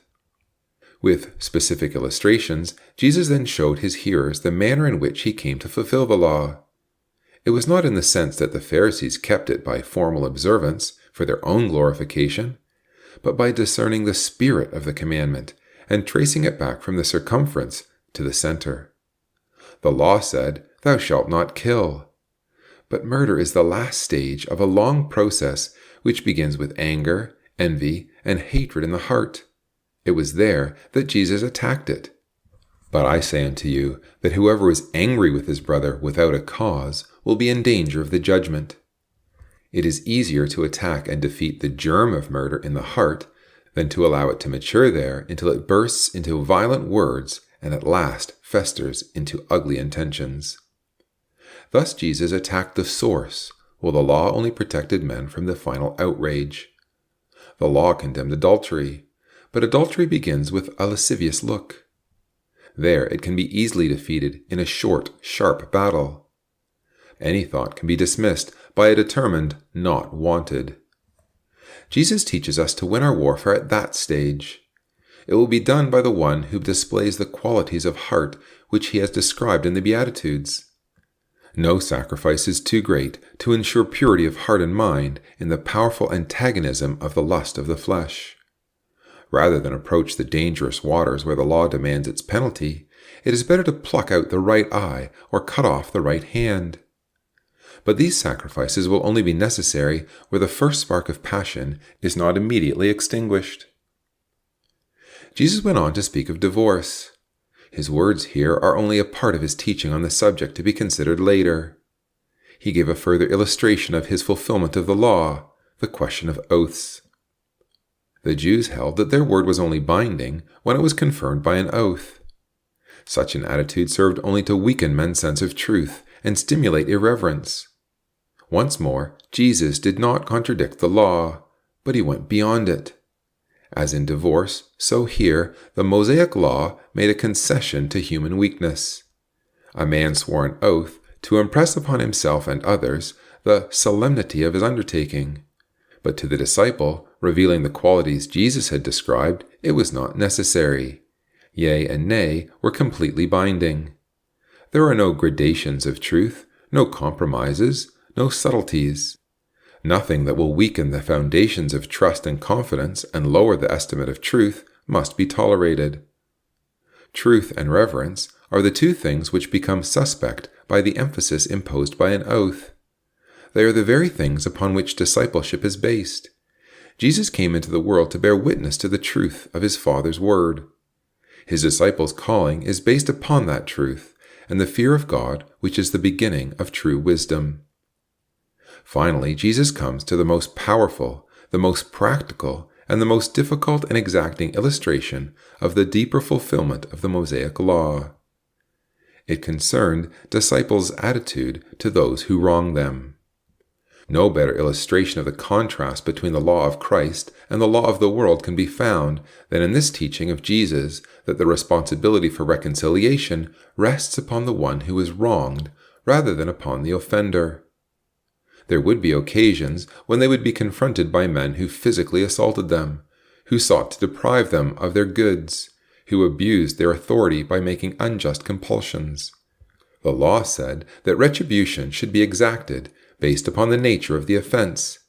With specific illustrations, Jesus then showed his hearers the manner in which he came to fulfill the law. It was not in the sense that the Pharisees kept it by formal observance for their own glorification, but by discerning the spirit of the commandment and tracing it back from the circumference to the center. The law said, "Thou shalt not kill." But murder is the last stage of a long process which begins with anger, envy, and hatred in the heart. It was there that Jesus attacked it. "But I say unto you, that whoever is angry with his brother without a cause will be in danger of the judgment." It is easier to attack and defeat the germ of murder in the heart than to allow it to mature there until it bursts into violent words and at last festers into ugly intentions. Thus Jesus attacked the source, while the law only protected men from the final outrage. The law condemned adultery, but adultery begins with a lascivious look. There it can be easily defeated in a short, sharp battle. Any thought can be dismissed by a determined "not wanted." Jesus teaches us to win our warfare at that stage. It will be done by the one who displays the qualities of heart which he has described in the Beatitudes. No sacrifice is too great to ensure purity of heart and mind in the powerful antagonism of the lust of the flesh. Rather than approach the dangerous waters where the law demands its penalty, it is better to pluck out the right eye or cut off the right hand. But these sacrifices will only be necessary where the first spark of passion is not immediately extinguished. Jesus went on to speak of divorce. His words here are only a part of his teaching on the subject to be considered later. He gave a further illustration of his fulfillment of the law, the question of oaths. The Jews held that their word was only binding when it was confirmed by an oath. Such an attitude served only to weaken men's sense of truth and stimulate irreverence. Once more, Jesus did not contradict the law, but he went beyond it. As in divorce, so here, the Mosaic law made a concession to human weakness. A man swore an oath to impress upon himself and others the solemnity of his undertaking. But to the disciple, revealing the qualities Jesus had described, it was not necessary. Yea and nay were completely binding. There are no gradations of truth, no compromises, no subtleties. Nothing that will weaken the foundations of trust and confidence and lower the estimate of truth must be tolerated. Truth and reverence are the two things which become suspect by the emphasis imposed by an oath. They are the very things upon which discipleship is based. Jesus came into the world to bear witness to the truth of his Father's word. His disciples' calling is based upon that truth and the fear of God, which is the beginning of true wisdom. Finally, Jesus comes to the most powerful, the most practical, and the most difficult and exacting illustration of the deeper fulfillment of the Mosaic law. It concerned disciples' attitude to those who wrong them. No better illustration of the contrast between the law of Christ and the law of the world can be found than in this teaching of Jesus that the responsibility for reconciliation rests upon the one who is wronged rather than upon the offender. There would be occasions when they would be confronted by men who physically assaulted them, who sought to deprive them of their goods, who abused their authority by making unjust compulsions. The law said that retribution should be exacted based upon the nature of the offense.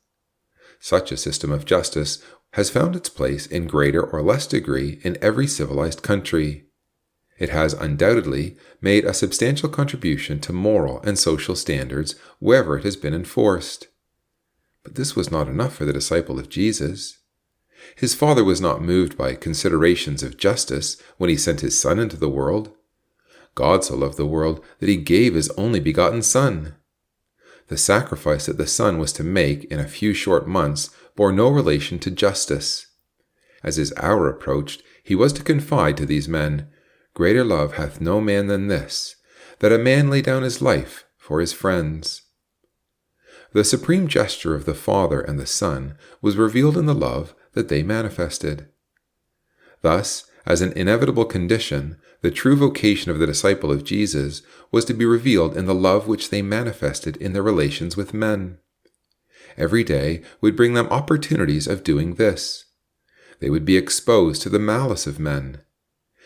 Such a system of justice has found its place in greater or less degree in every civilized country. It has undoubtedly made a substantial contribution to moral and social standards wherever it has been enforced. But this was not enough for the disciple of Jesus. His Father was not moved by considerations of justice when he sent his Son into the world. God so loved the world that he gave his only begotten Son. The sacrifice that the Son was to make in a few short months bore no relation to justice. As his hour approached, he was to confide to these men, "Greater love hath no man than this, that a man lay down his life for his friends." The supreme gesture of the Father and the Son was revealed in the love that they manifested. Thus, as an inevitable condition, the true vocation of the disciple of Jesus was to be revealed in the love which they manifested in their relations with men. Every day would bring them opportunities of doing this. They would be exposed to the malice of men.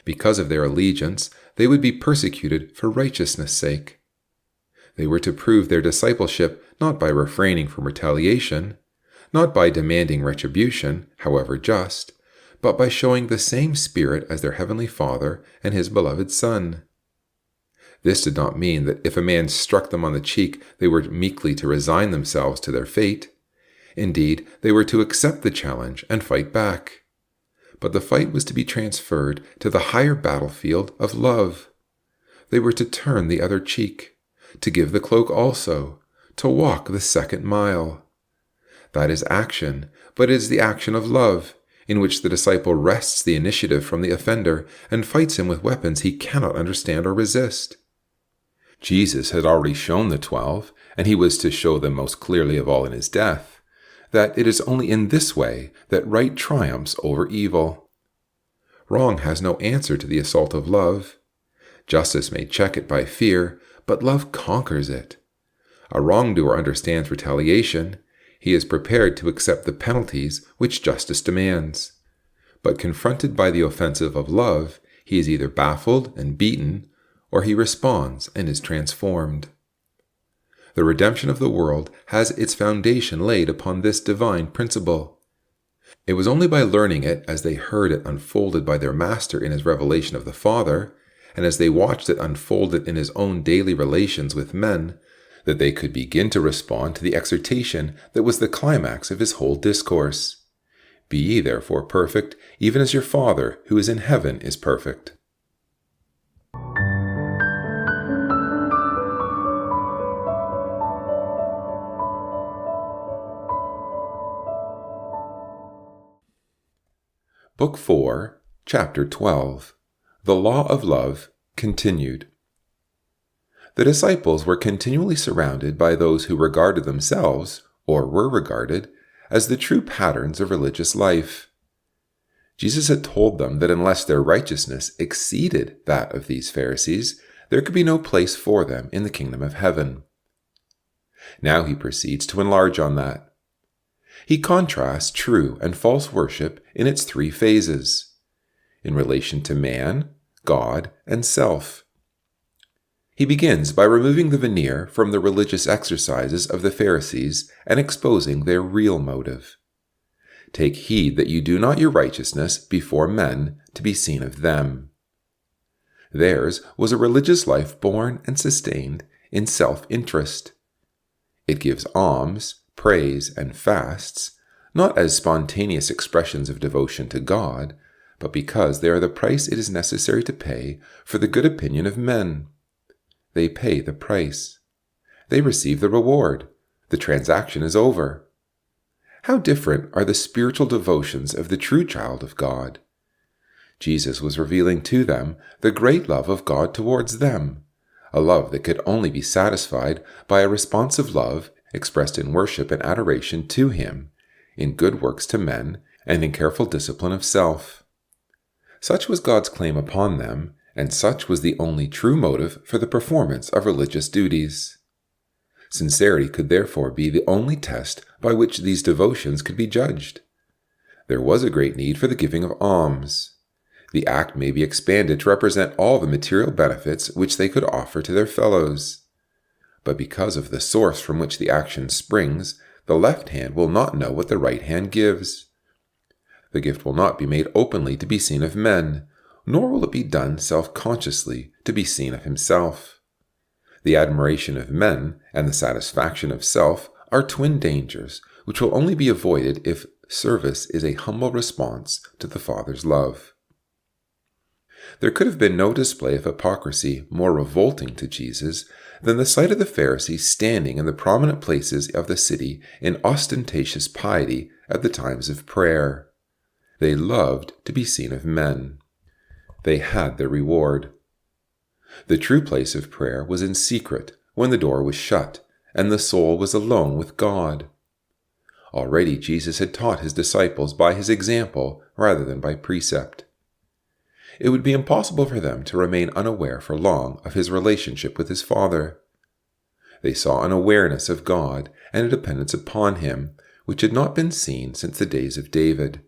Because of their allegiance, they would be persecuted for righteousness' sake. They were to prove their discipleship not by refraining from retaliation, not by demanding retribution, however just, but by showing the same spirit as their heavenly Father and his beloved Son. This did not mean that if a man struck them on the cheek, they were meekly to resign themselves to their fate. Indeed, they were to accept the challenge and fight back. But the fight was to be transferred to the higher battlefield of love. They were to turn the other cheek, to give the cloak also, to walk the second mile. That is action, but it is the action of love, in which the disciple wrests the initiative from the offender and fights him with weapons he cannot understand or resist. Jesus had already shown the 12, and he was to show them most clearly of all in his death, that it is only in this way that right triumphs over evil. Wrong has no answer to the assault of love. Justice may check it by fear, but love conquers it. A wrongdoer understands retaliation. He is prepared to accept the penalties which justice demands. But confronted by the offensive of love, he is either baffled and beaten, or he responds and is transformed. The redemption of the world has its foundation laid upon this divine principle. It was only by learning it as they heard it unfolded by their Master in his revelation of the Father, and as they watched it unfolded in his own daily relations with men, that they could begin to respond to the exhortation that was the climax of his whole discourse. Be ye therefore perfect, even as your Father who is in heaven is perfect. Book 4, Chapter 12. The Law of Love, Continued. The disciples were continually surrounded by those who regarded themselves, or were regarded, as the true patterns of religious life. Jesus had told them that unless their righteousness exceeded that of these Pharisees, there could be no place for them in the kingdom of heaven. Now he proceeds to enlarge on that. He contrasts true and false worship in its three phases, in relation to man, God, and self. He begins by removing the veneer from the religious exercises of the Pharisees and exposing their real motive. Take heed that you do not your righteousness before men to be seen of them. Theirs was a religious life born and sustained in self-interest. It gives alms, praise, and fasts, not as spontaneous expressions of devotion to God, but because they are the price it is necessary to pay for the good opinion of men. They pay the price. They receive the reward. The transaction is over. How different are the spiritual devotions of the true child of God. Jesus was revealing to them the great love of God towards them, a love that could only be satisfied by a responsive love expressed in worship and adoration to Him, in good works to men, and in careful discipline of self. Such was God's claim upon them, and such was the only true motive for the performance of religious duties. Sincerity could therefore be the only test by which these devotions could be judged. There was a great need for the giving of alms. The act may be expanded to represent all the material benefits which they could offer to their fellows. But because of the source from which the action springs, the left hand will not know what the right hand gives. The gift will not be made openly to be seen of men, nor will it be done self-consciously to be seen of himself. The admiration of men and the satisfaction of self are twin dangers which will only be avoided if service is a humble response to the Father's love. There could have been no display of hypocrisy more revolting to Jesus than the sight of the Pharisees standing in the prominent places of the city in ostentatious piety at the times of prayer. They loved to be seen of men. They had their reward. The true place of prayer was in secret, when the door was shut, and the soul was alone with God. Already Jesus had taught his disciples by his example rather than by precept. It would be impossible for them to remain unaware for long of his relationship with his Father. They saw an awareness of God and a dependence upon him, which had not been seen since the days of David.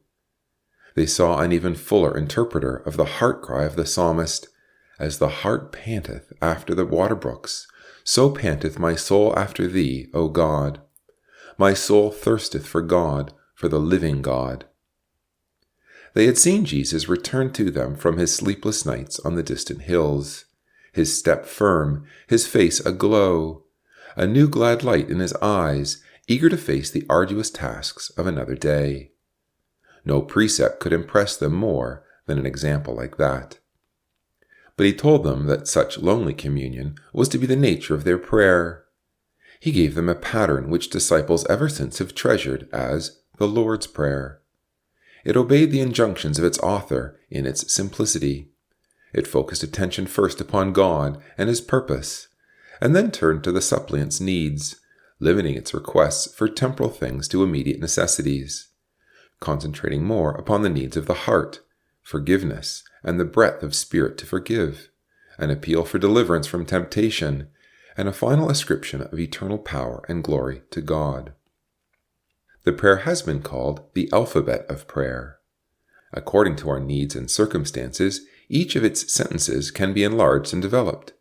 They saw an even fuller interpreter of the heart cry of the psalmist, "As the hart panteth after the water brooks, so panteth my soul after thee, O God. My soul thirsteth for God, for the living God." They had seen Jesus return to them from his sleepless nights on the distant hills, his step firm, his face aglow, a new glad light in his eyes, eager to face the arduous tasks of another day. No precept could impress them more than an example like that. But he told them that such lonely communion was to be the nature of their prayer. He gave them a pattern which disciples ever since have treasured as the Lord's Prayer. It obeyed the injunctions of its author in its simplicity. It focused attention first upon God and his purpose, and then turned to the suppliant's needs, limiting its requests for temporal things to immediate necessities, concentrating more upon the needs of the heart, forgiveness, and the breadth of spirit to forgive, an appeal for deliverance from temptation, and a final ascription of eternal power and glory to God. The prayer has been called the alphabet of prayer. According to our needs and circumstances, each of its sentences can be enlarged and developed.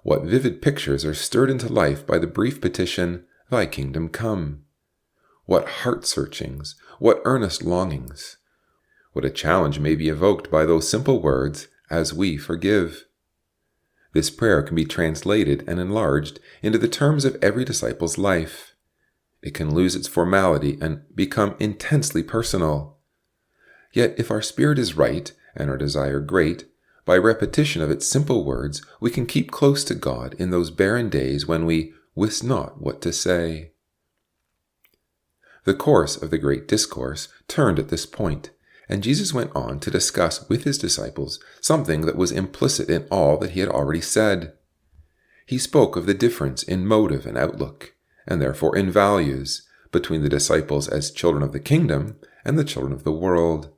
What vivid pictures are stirred into life by the brief petition, "Thy kingdom come." What heart-searchings, what earnest longings. What a challenge may be evoked by those simple words, "as we forgive." This prayer can be translated and enlarged into the terms of every disciple's life. It can lose its formality and become intensely personal. Yet if our spirit is right and our desire great, by repetition of its simple words, we can keep close to God in those barren days when we wist not what to say. The course of the Great Discourse turned at this point, and Jesus went on to discuss with his disciples something that was implicit in all that he had already said. He spoke of the difference in motive and outlook, and therefore in values, between the disciples as children of the kingdom and the children of the world.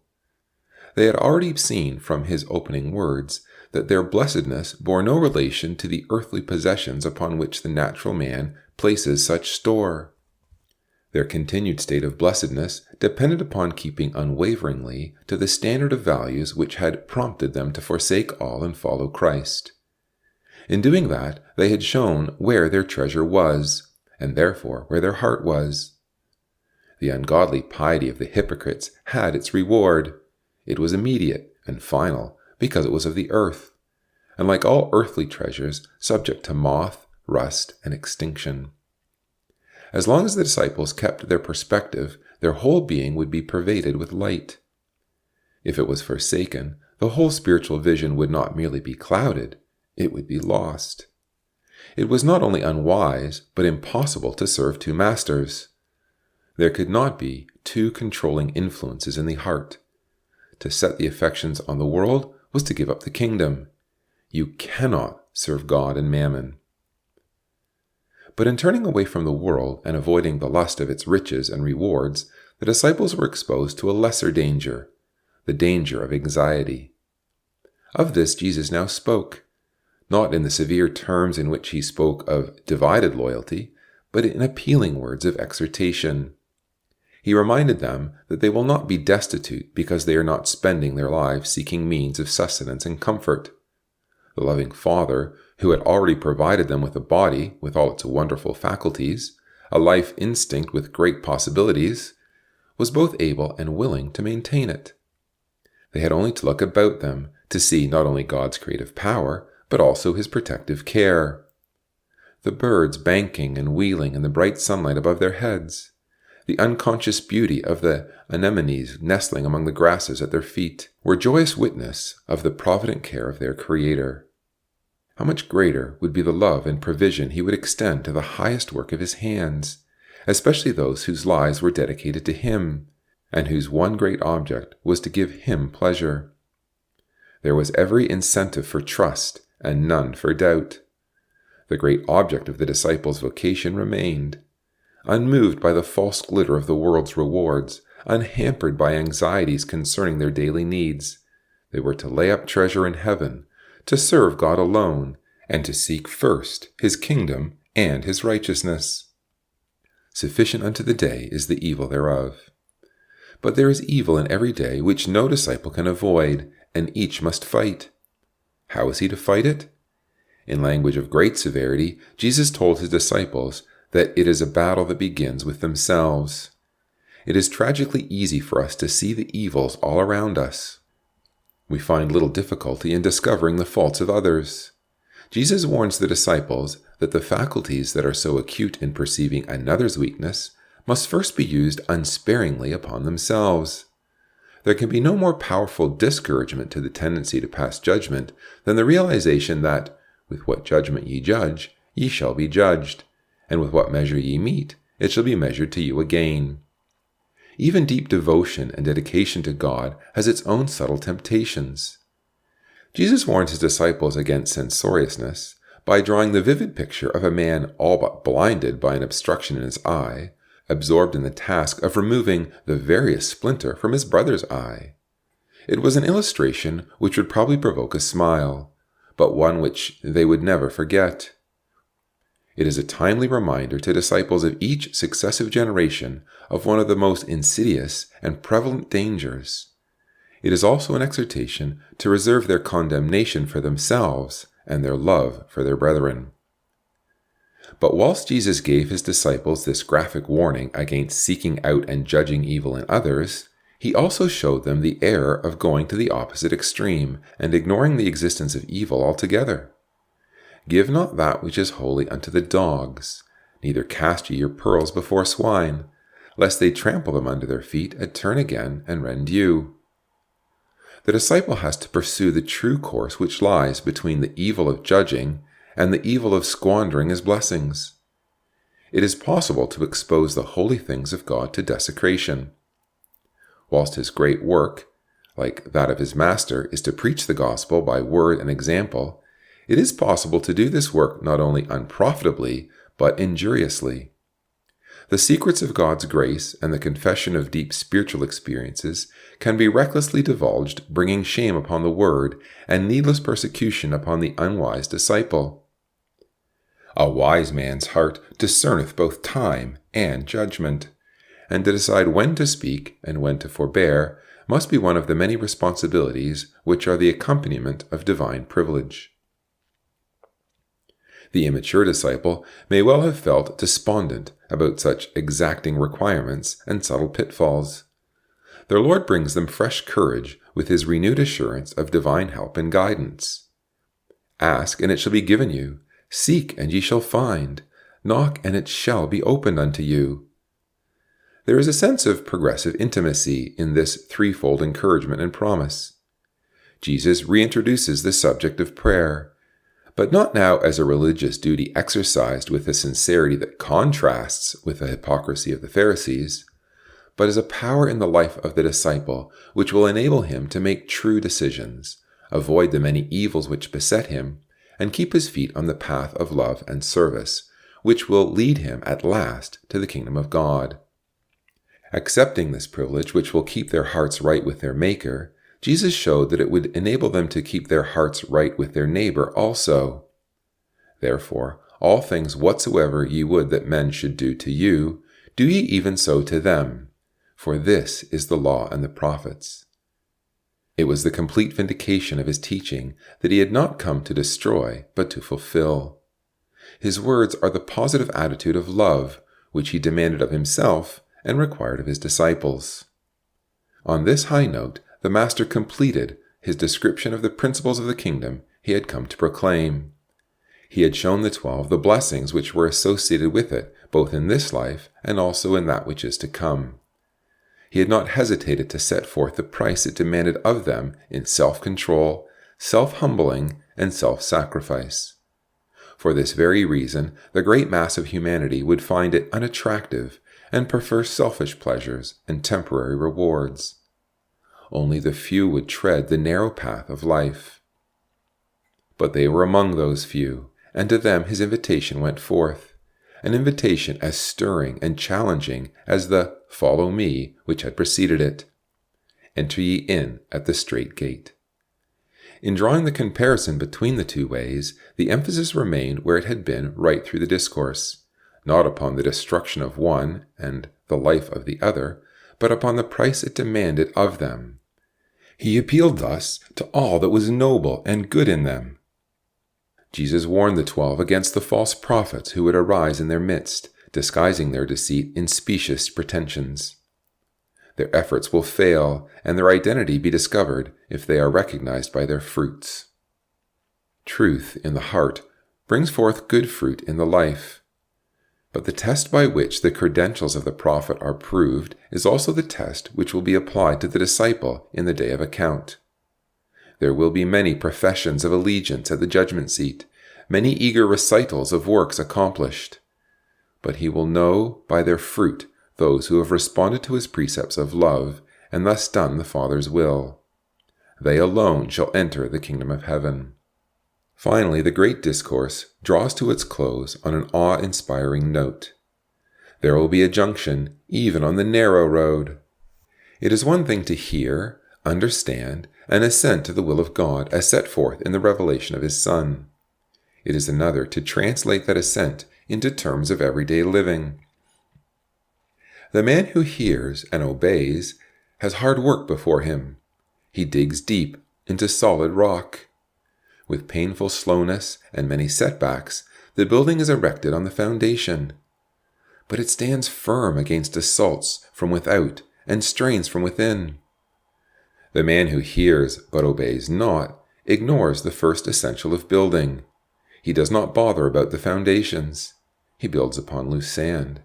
They had already seen from his opening words that their blessedness bore no relation to the earthly possessions upon which the natural man places such store. Their continued state of blessedness depended upon keeping unwaveringly to the standard of values which had prompted them to forsake all and follow Christ. In doing that, they had shown where their treasure was, and therefore where their heart was. The ungodly piety of the hypocrites had its reward. It was immediate and final because it was of the earth, and like all earthly treasures, subject to moth, rust, and extinction. As long as the disciples kept their perspective, their whole being would be pervaded with light. If it was forsaken, the whole spiritual vision would not merely be clouded, it would be lost. It was not only unwise, but impossible to serve two masters. There could not be two controlling influences in the heart. To set the affections on the world was to give up the kingdom. You cannot serve God and mammon. But in turning away from the world and avoiding the lust of its riches and rewards, the disciples were exposed to a lesser danger, the danger of anxiety. Of this Jesus now spoke, not in the severe terms in which he spoke of divided loyalty, but in appealing words of exhortation. He reminded them that they will not be destitute because they are not spending their lives seeking means of sustenance and comfort. The loving Father, who had already provided them with a body with all its wonderful faculties, a life instinct with great possibilities, was both able and willing to maintain it. They had only to look about them to see not only God's creative power, but also his protective care. The birds banking and wheeling in the bright sunlight above their heads, the unconscious beauty of the anemones nestling among the grasses at their feet, were joyous witness of the provident care of their Creator. How much greater would be the love and provision he would extend to the highest work of his hands, especially those whose lives were dedicated to him, and whose one great object was to give him pleasure. There was every incentive for trust and none for doubt. The great object of the disciples' vocation remained. Unmoved by the false glitter of the world's rewards, unhampered by anxieties concerning their daily needs, they were to lay up treasure in heaven, to serve God alone, and to seek first his kingdom and his righteousness. Sufficient unto the day is the evil thereof. But there is evil in every day which no disciple can avoid, and each must fight. How is he to fight it? In language of great severity, Jesus told his disciples that it is a battle that begins with themselves. It is tragically easy for us to see the evils all around us. We find little difficulty in discovering the faults of others. Jesus warns the disciples that the faculties that are so acute in perceiving another's weakness must first be used unsparingly upon themselves. There can be no more powerful discouragement to the tendency to pass judgment than the realization that, with what judgment ye judge, ye shall be judged, and with what measure ye meet, it shall be measured to you again. Even deep devotion and dedication to God has its own subtle temptations. Jesus warns his disciples against censoriousness by drawing the vivid picture of a man all but blinded by an obstruction in his eye, absorbed in the task of removing the veriest splinter from his brother's eye. It was an illustration which would probably provoke a smile, but one which they would never forget. It is a timely reminder to disciples of each successive generation of one of the most insidious and prevalent dangers. It is also an exhortation to reserve their condemnation for themselves and their love for their brethren. But whilst Jesus gave his disciples this graphic warning against seeking out and judging evil in others, he also showed them the error of going to the opposite extreme and ignoring the existence of evil altogether. Give not that which is holy unto the dogs, neither cast ye your pearls before swine, lest they trample them under their feet, and turn again and rend you. The disciple has to pursue the true course which lies between the evil of judging and the evil of squandering his blessings. It is possible to expose the holy things of God to desecration. Whilst his great work, like that of his master, is to preach the gospel by word and example, it is possible to do this work not only unprofitably, but injuriously. The secrets of God's grace and the confession of deep spiritual experiences can be recklessly divulged, bringing shame upon the word and needless persecution upon the unwise disciple. A wise man's heart discerneth both time and judgment, and to decide when to speak and when to forbear must be one of the many responsibilities which are the accompaniment of divine privilege. The immature disciple may well have felt despondent about such exacting requirements and subtle pitfalls. Their Lord brings them fresh courage with his renewed assurance of divine help and guidance. Ask, and it shall be given you. Seek, and ye shall find. Knock, and it shall be opened unto you. There is a sense of progressive intimacy in this threefold encouragement and promise. Jesus reintroduces the subject of prayer, but not now as a religious duty exercised with a sincerity that contrasts with the hypocrisy of the Pharisees, but as a power in the life of the disciple which will enable him to make true decisions, avoid the many evils which beset him, and keep his feet on the path of love and service, which will lead him at last to the kingdom of God. Accepting this privilege, which will keep their hearts right with their Maker, Jesus showed that it would enable them to keep their hearts right with their neighbor also. Therefore, all things whatsoever ye would that men should do to you, do ye even so to them, for this is the law and the prophets. It was the complete vindication of his teaching that he had not come to destroy, but to fulfill. His words are the positive attitude of love, which he demanded of himself and required of his disciples. On this high note, the Master completed his description of the principles of the kingdom he had come to proclaim. He had shown the 12 the blessings which were associated with it, both in this life and also in that which is to come. He had not hesitated to set forth the price it demanded of them in self-control, self-humbling, and self-sacrifice. For this very reason, the great mass of humanity would find it unattractive and prefer selfish pleasures and temporary rewards. Only the few would tread the narrow path of life. But they were among those few, and to them his invitation went forth, an invitation as stirring and challenging as the "Follow me" which had preceded it. Enter ye in at the strait gate. In drawing the comparison between the two ways, the emphasis remained where it had been right through the discourse, not upon the destruction of one and the life of the other, but upon the price it demanded of them. He appealed thus to all that was noble and good in them. Jesus warned the 12 against the false prophets who would arise in their midst, disguising their deceit in specious pretensions. Their efforts will fail, and their identity be discovered if they are recognized by their fruits. Truth in the heart brings forth good fruit in the life. But the test by which the credentials of the prophet are proved is also the test which will be applied to the disciple in the day of account. There will be many professions of allegiance at the judgment seat, many eager recitals of works accomplished. But he will know by their fruit those who have responded to his precepts of love and thus done the Father's will. They alone shall enter the kingdom of heaven. Finally, the great discourse draws to its close on an awe-inspiring note. There will be a junction even on the narrow road. It is one thing to hear, understand, and assent to the will of God as set forth in the revelation of his Son. It is another to translate that assent into terms of everyday living. The man who hears and obeys has hard work before him. He digs deep into solid rock. With painful slowness and many setbacks, the building is erected on the foundation. But it stands firm against assaults from without and strains from within. The man who hears but obeys not ignores the first essential of building. He does not bother about the foundations. He builds upon loose sand.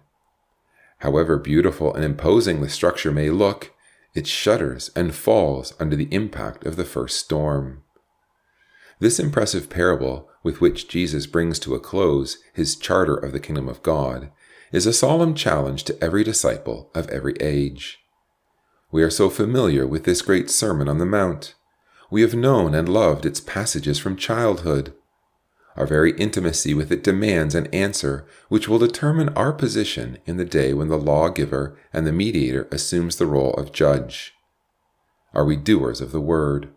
However beautiful and imposing the structure may look, it shudders and falls under the impact of the first storm. This impressive parable, with which Jesus brings to a close his charter of the kingdom of God, is a solemn challenge to every disciple of every age. We are so familiar with this great Sermon on the Mount. We have known and loved its passages from childhood. Our very intimacy with it demands an answer which will determine our position in the day when the lawgiver and the mediator assumes the role of judge. Are we doers of the word?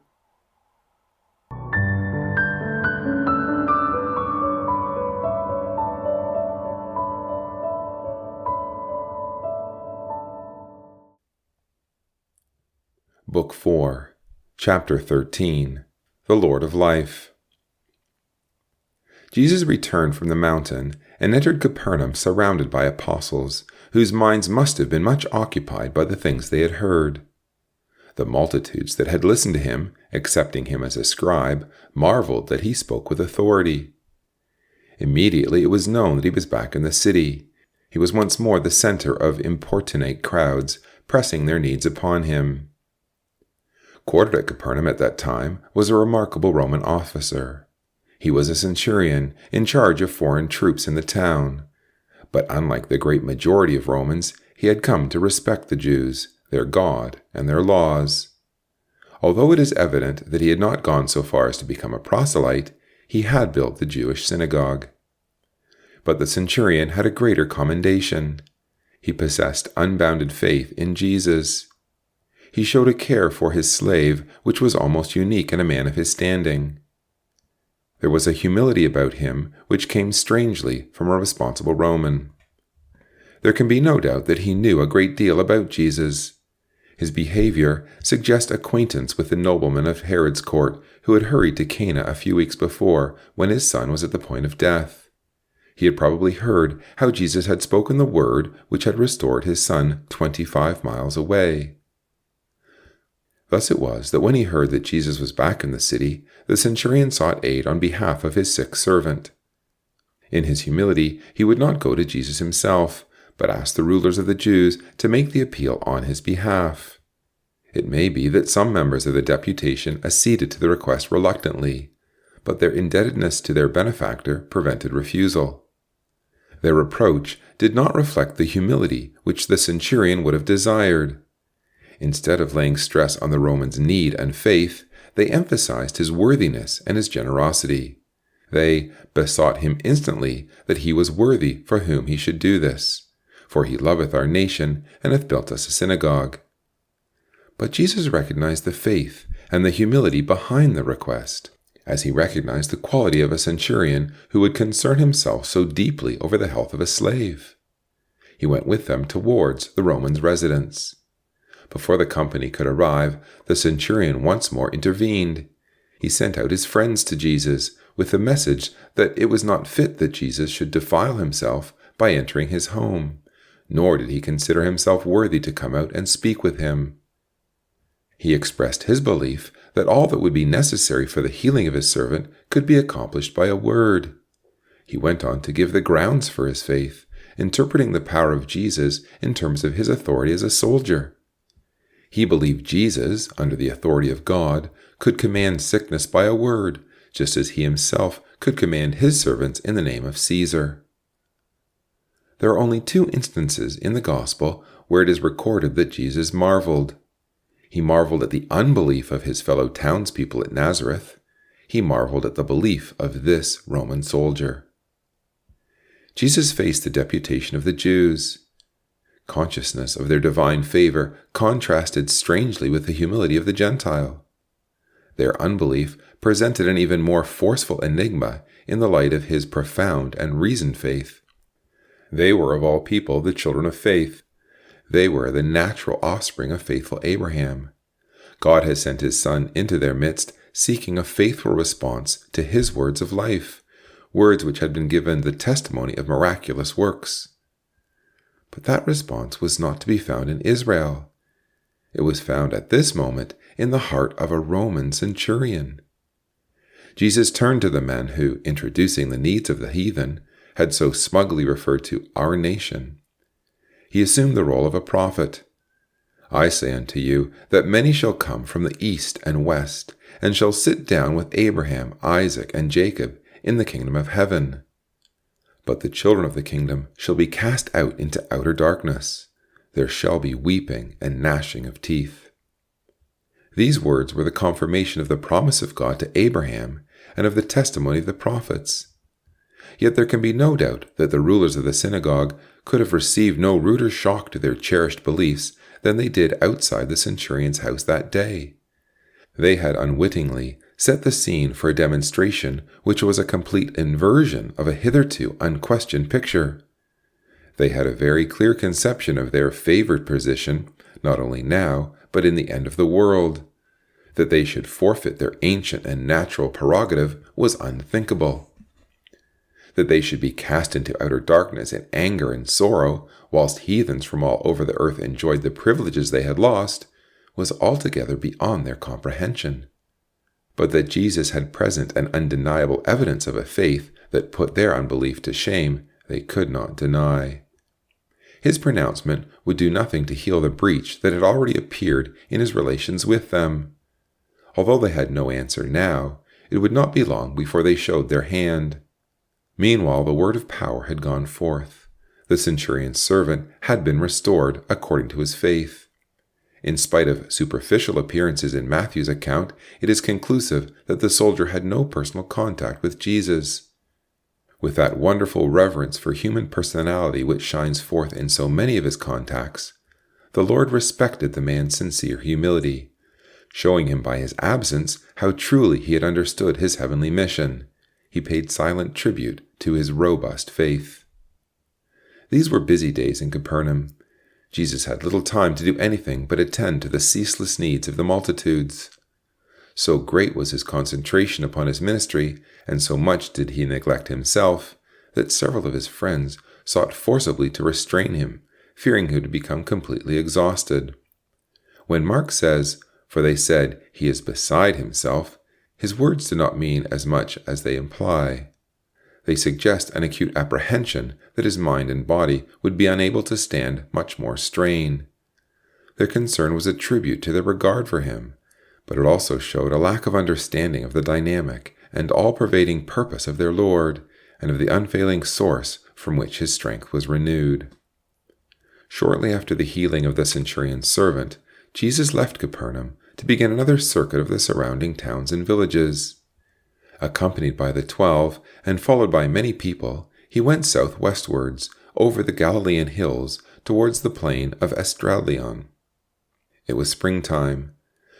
Book 4, Chapter 13, The Lord of Life. Jesus returned from the mountain and entered Capernaum surrounded by apostles, whose minds must have been much occupied by the things they had heard. The multitudes that had listened to him, accepting him as a scribe, marveled that he spoke with authority. Immediately it was known that he was back in the city. He was once more the center of importunate crowds, pressing their needs upon him. Quartered at Capernaum at that time was a remarkable Roman officer. He was a centurion in charge of foreign troops in the town. But unlike the great majority of Romans, he had come to respect the Jews, their God, and their laws. Although it is evident that he had not gone so far as to become a proselyte, he had built the Jewish synagogue. But the centurion had a greater commendation. He possessed unbounded faith in Jesus. He showed a care for his slave which was almost unique in a man of his standing. There was a humility about him which came strangely from a responsible Roman. There can be no doubt that he knew a great deal about Jesus. His behavior suggests acquaintance with the nobleman of Herod's court who had hurried to Cana a few weeks before when his son was at the point of death. He had probably heard how Jesus had spoken the word which had restored his son 25 miles away. Thus it was that when he heard that Jesus was back in the city, the centurion sought aid on behalf of his sick servant. In his humility, he would not go to Jesus himself, but asked the rulers of the Jews to make the appeal on his behalf. It may be that some members of the deputation acceded to the request reluctantly, but their indebtedness to their benefactor prevented refusal. Their reproach did not reflect the humility which the centurion would have desired. Instead of laying stress on the Roman's need and faith, they emphasized his worthiness and his generosity. They besought him instantly that he was worthy for whom he should do this, for he loveth our nation and hath built us a synagogue. But Jesus recognized the faith and the humility behind the request, as he recognized the quality of a centurion who would concern himself so deeply over the health of a slave. He went with them towards the Roman's residence. Before the company could arrive, the centurion once more intervened. He sent out his friends to Jesus with the message that it was not fit that Jesus should defile himself by entering his home, nor did he consider himself worthy to come out and speak with him. He expressed his belief that all that would be necessary for the healing of his servant could be accomplished by a word. He went on to give the grounds for his faith, interpreting the power of Jesus in terms of his authority as a soldier. He believed Jesus, under the authority of God, could command sickness by a word, just as he himself could command his servants in the name of Caesar. There are only 2 instances in the Gospel where it is recorded that Jesus marveled. He marveled at the unbelief of his fellow townspeople at Nazareth. He marveled at the belief of this Roman soldier. Jesus faced the deputation of the Jews. Consciousness of their divine favor contrasted strangely with the humility of the Gentile. Their unbelief presented an even more forceful enigma in the light of his profound and reasoned faith. They were of all people the children of faith. They were the natural offspring of faithful Abraham. God has sent his Son into their midst, seeking a faithful response to his words of life, words which had been given the testimony of miraculous works. But that response was not to be found in Israel. It was found at this moment in the heart of a Roman centurion. Jesus turned to the man who, introducing the needs of the heathen, had so smugly referred to our nation. He assumed the role of a prophet. I say unto you that many shall come from the east and west, and shall sit down with Abraham, Isaac, and Jacob in the kingdom of heaven. But the children of the kingdom shall be cast out into outer darkness. There shall be weeping and gnashing of teeth. These words were the confirmation of the promise of God to Abraham and of the testimony of the prophets. Yet there can be no doubt that the rulers of the synagogue could have received no ruder shock to their cherished beliefs than they did outside the centurion's house that day. They had unwittingly set the scene for a demonstration which was a complete inversion of a hitherto unquestioned picture. They had a very clear conception of their favored position, not only now, but in the end of the world. That they should forfeit their ancient and natural prerogative was unthinkable. That they should be cast into outer darkness in anger and sorrow, whilst heathens from all over the earth enjoyed the privileges they had lost, was altogether beyond their comprehension. But that Jesus had present and undeniable evidence of a faith that put their unbelief to shame, they could not deny. His pronouncement would do nothing to heal the breach that had already appeared in his relations with them. Although they had no answer now, it would not be long before they showed their hand. Meanwhile, the word of power had gone forth. The centurion's servant had been restored according to his faith. In spite of superficial appearances in Matthew's account, it is conclusive that the soldier had no personal contact with Jesus. With that wonderful reverence for human personality which shines forth in so many of his contacts, the Lord respected the man's sincere humility, showing him by his absence how truly he had understood his heavenly mission. He paid silent tribute to his robust faith. These were busy days in Capernaum. Jesus had little time to do anything but attend to the ceaseless needs of the multitudes. So great was his concentration upon his ministry, and so much did he neglect himself, that several of his friends sought forcibly to restrain him, fearing him to become completely exhausted. When Mark says, "For they said, he is beside himself," his words do not mean as much as they imply. They suggest an acute apprehension that his mind and body would be unable to stand much more strain. Their concern was a tribute to their regard for him, but it also showed a lack of understanding of the dynamic and all-pervading purpose of their Lord, and of the unfailing source from which his strength was renewed. Shortly after the healing of the centurion's servant, Jesus left Capernaum to begin another circuit of the surrounding towns and villages. Accompanied by the 12 and followed by many people, he went southwestwards over the Galilean hills towards the plain of Esdraelon. It was springtime.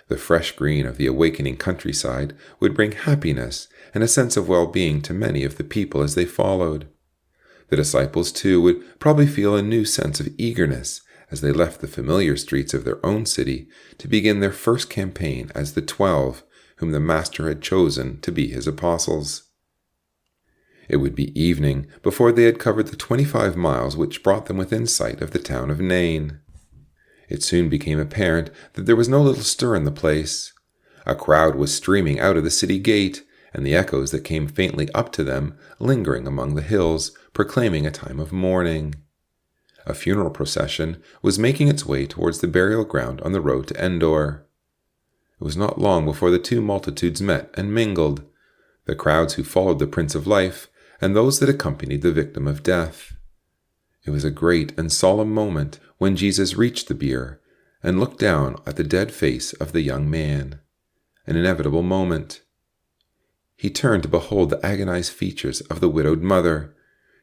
The fresh green of the awakening countryside would bring happiness and a sense of well-being to many of the people as they followed. The disciples, too, would probably feel a new sense of eagerness as they left the familiar streets of their own city to begin their first campaign as the 12, whom the Master had chosen to be his apostles. It would be evening before they had covered the 25 miles which brought them within sight of the town of Nain. It soon became apparent that there was no little stir in the place. A crowd was streaming out of the city gate, and the echoes that came faintly up to them, lingering among the hills, proclaiming a time of mourning. A funeral procession was making its way towards the burial ground on the road to Endor. It was not long before the two multitudes met and mingled, the crowds who followed the Prince of Life, and those that accompanied the victim of death. It was a great and solemn moment when Jesus reached the bier and looked down at the dead face of the young man. An inevitable moment. He turned to behold the agonized features of the widowed mother,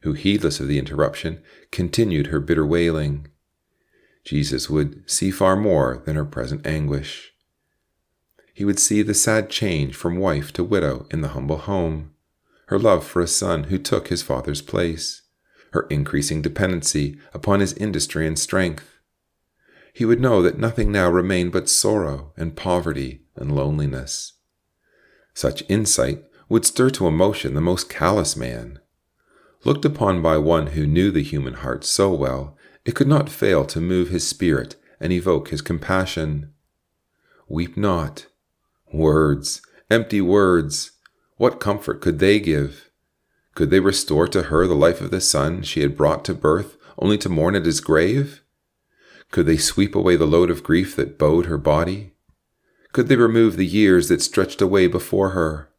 who, heedless of the interruption, continued her bitter wailing. Jesus would see far more than her present anguish. He would see the sad change from wife to widow in the humble home, her love for a son who took his father's place, her increasing dependency upon his industry and strength. He would know that nothing now remained but sorrow and poverty and loneliness. Such insight would stir to emotion the most callous man. Looked upon by one who knew the human heart so well, it could not fail to move his spirit and evoke his compassion. Weep not. Words, empty words. What comfort could they give? Could they restore to her the life of the son she had brought to birth only to mourn at his grave? Could they sweep away the load of grief that bowed her body? Could they remove the years that stretched away before her?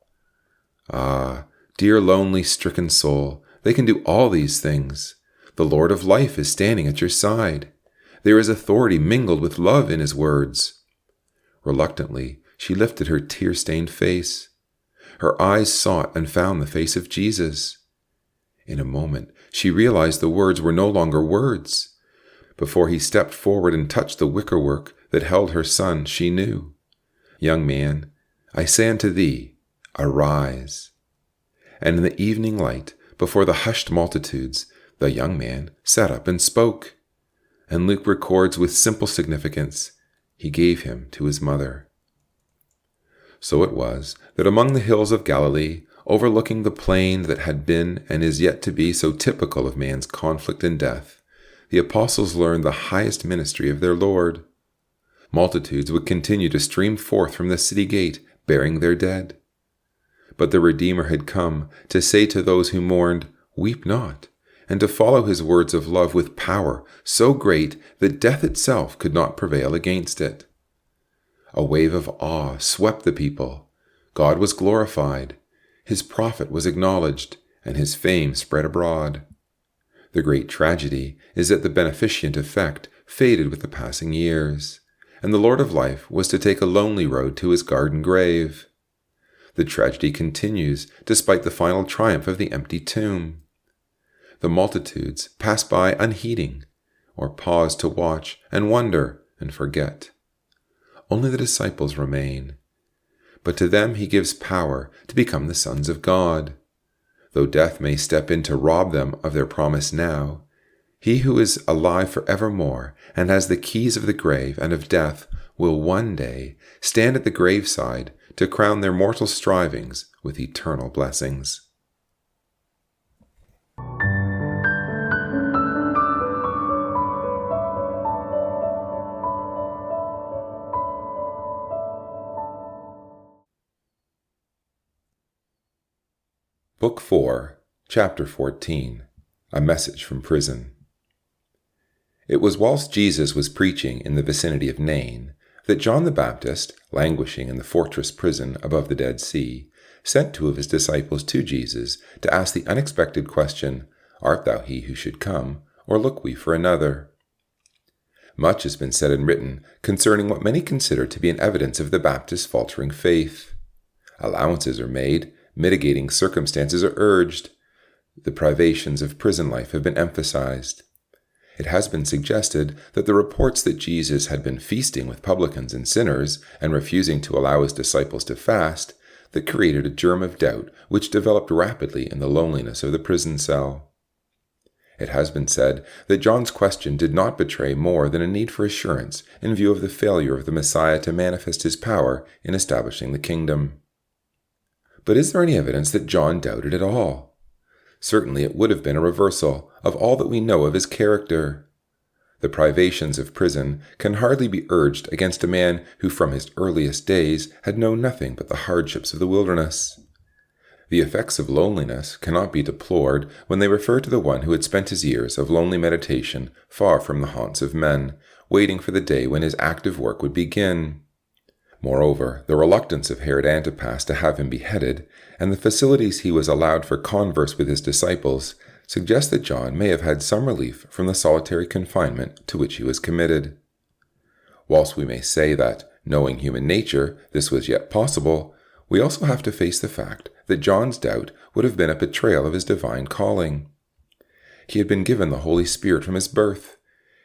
Ah, dear lonely stricken soul, they can do all these things. The Lord of life is standing at your side. There is authority mingled with love in his words. Reluctantly, she lifted her tear-stained face. Her eyes sought and found the face of Jesus. In a moment, she realized the words were no longer words. Before he stepped forward and touched the wickerwork that held her son, she knew. Young man, I say unto thee, arise. And in the evening light, before the hushed multitudes, the young man sat up and spoke. And Luke records with simple significance, he gave him to his mother. So it was that among the hills of Galilee, overlooking the plain that had been and is yet to be so typical of man's conflict and death, the apostles learned the highest ministry of their Lord. Multitudes would continue to stream forth from the city gate, bearing their dead. But the Redeemer had come to say to those who mourned, weep not, and to follow his words of love with power so great that death itself could not prevail against it. A wave of awe swept the people. God was glorified. His prophet was acknowledged, and his fame spread abroad. The great tragedy is that the beneficent effect faded with the passing years, and the Lord of life was to take a lonely road to his garden grave. The tragedy continues despite the final triumph of the empty tomb. The multitudes pass by unheeding, or pause to watch and wonder and forget. Only the disciples remain. But to them he gives power to become the sons of God. Though death may step in to rob them of their promise now, he who is alive forevermore and has the keys of the grave and of death will one day stand at the graveside to crown their mortal strivings with eternal blessings. Book 4, Chapter 14, A Message from Prison. It was whilst Jesus was preaching in the vicinity of Nain that John the Baptist, languishing in the fortress prison above the Dead Sea, sent 2 of his disciples to Jesus to ask the unexpected question, Art thou he who should come, or look we for another? Much has been said and written concerning what many consider to be an evidence of the Baptist's faltering faith. Allowances are made, mitigating circumstances are urged. The privations of prison life have been emphasized. It has been suggested that the reports that Jesus had been feasting with publicans and sinners and refusing to allow his disciples to fast, that created a germ of doubt which developed rapidly in the loneliness of the prison cell. It has been said that John's question did not betray more than a need for assurance in view of the failure of the Messiah to manifest his power in establishing the kingdom. But is there any evidence that John doubted at all? Certainly it would have been a reversal of all that we know of his character. The privations of prison can hardly be urged against a man who from his earliest days had known nothing but the hardships of the wilderness. The effects of loneliness cannot be deplored when they refer to the one who had spent his years of lonely meditation far from the haunts of men, waiting for the day when his active work would begin. Moreover, the reluctance of Herod Antipas to have him beheaded, and the facilities he was allowed for converse with his disciples, suggest that John may have had some relief from the solitary confinement to which he was committed. Whilst we may say that, knowing human nature, this was yet possible, we also have to face the fact that John's doubt would have been a betrayal of his divine calling. He had been given the Holy Spirit from his birth.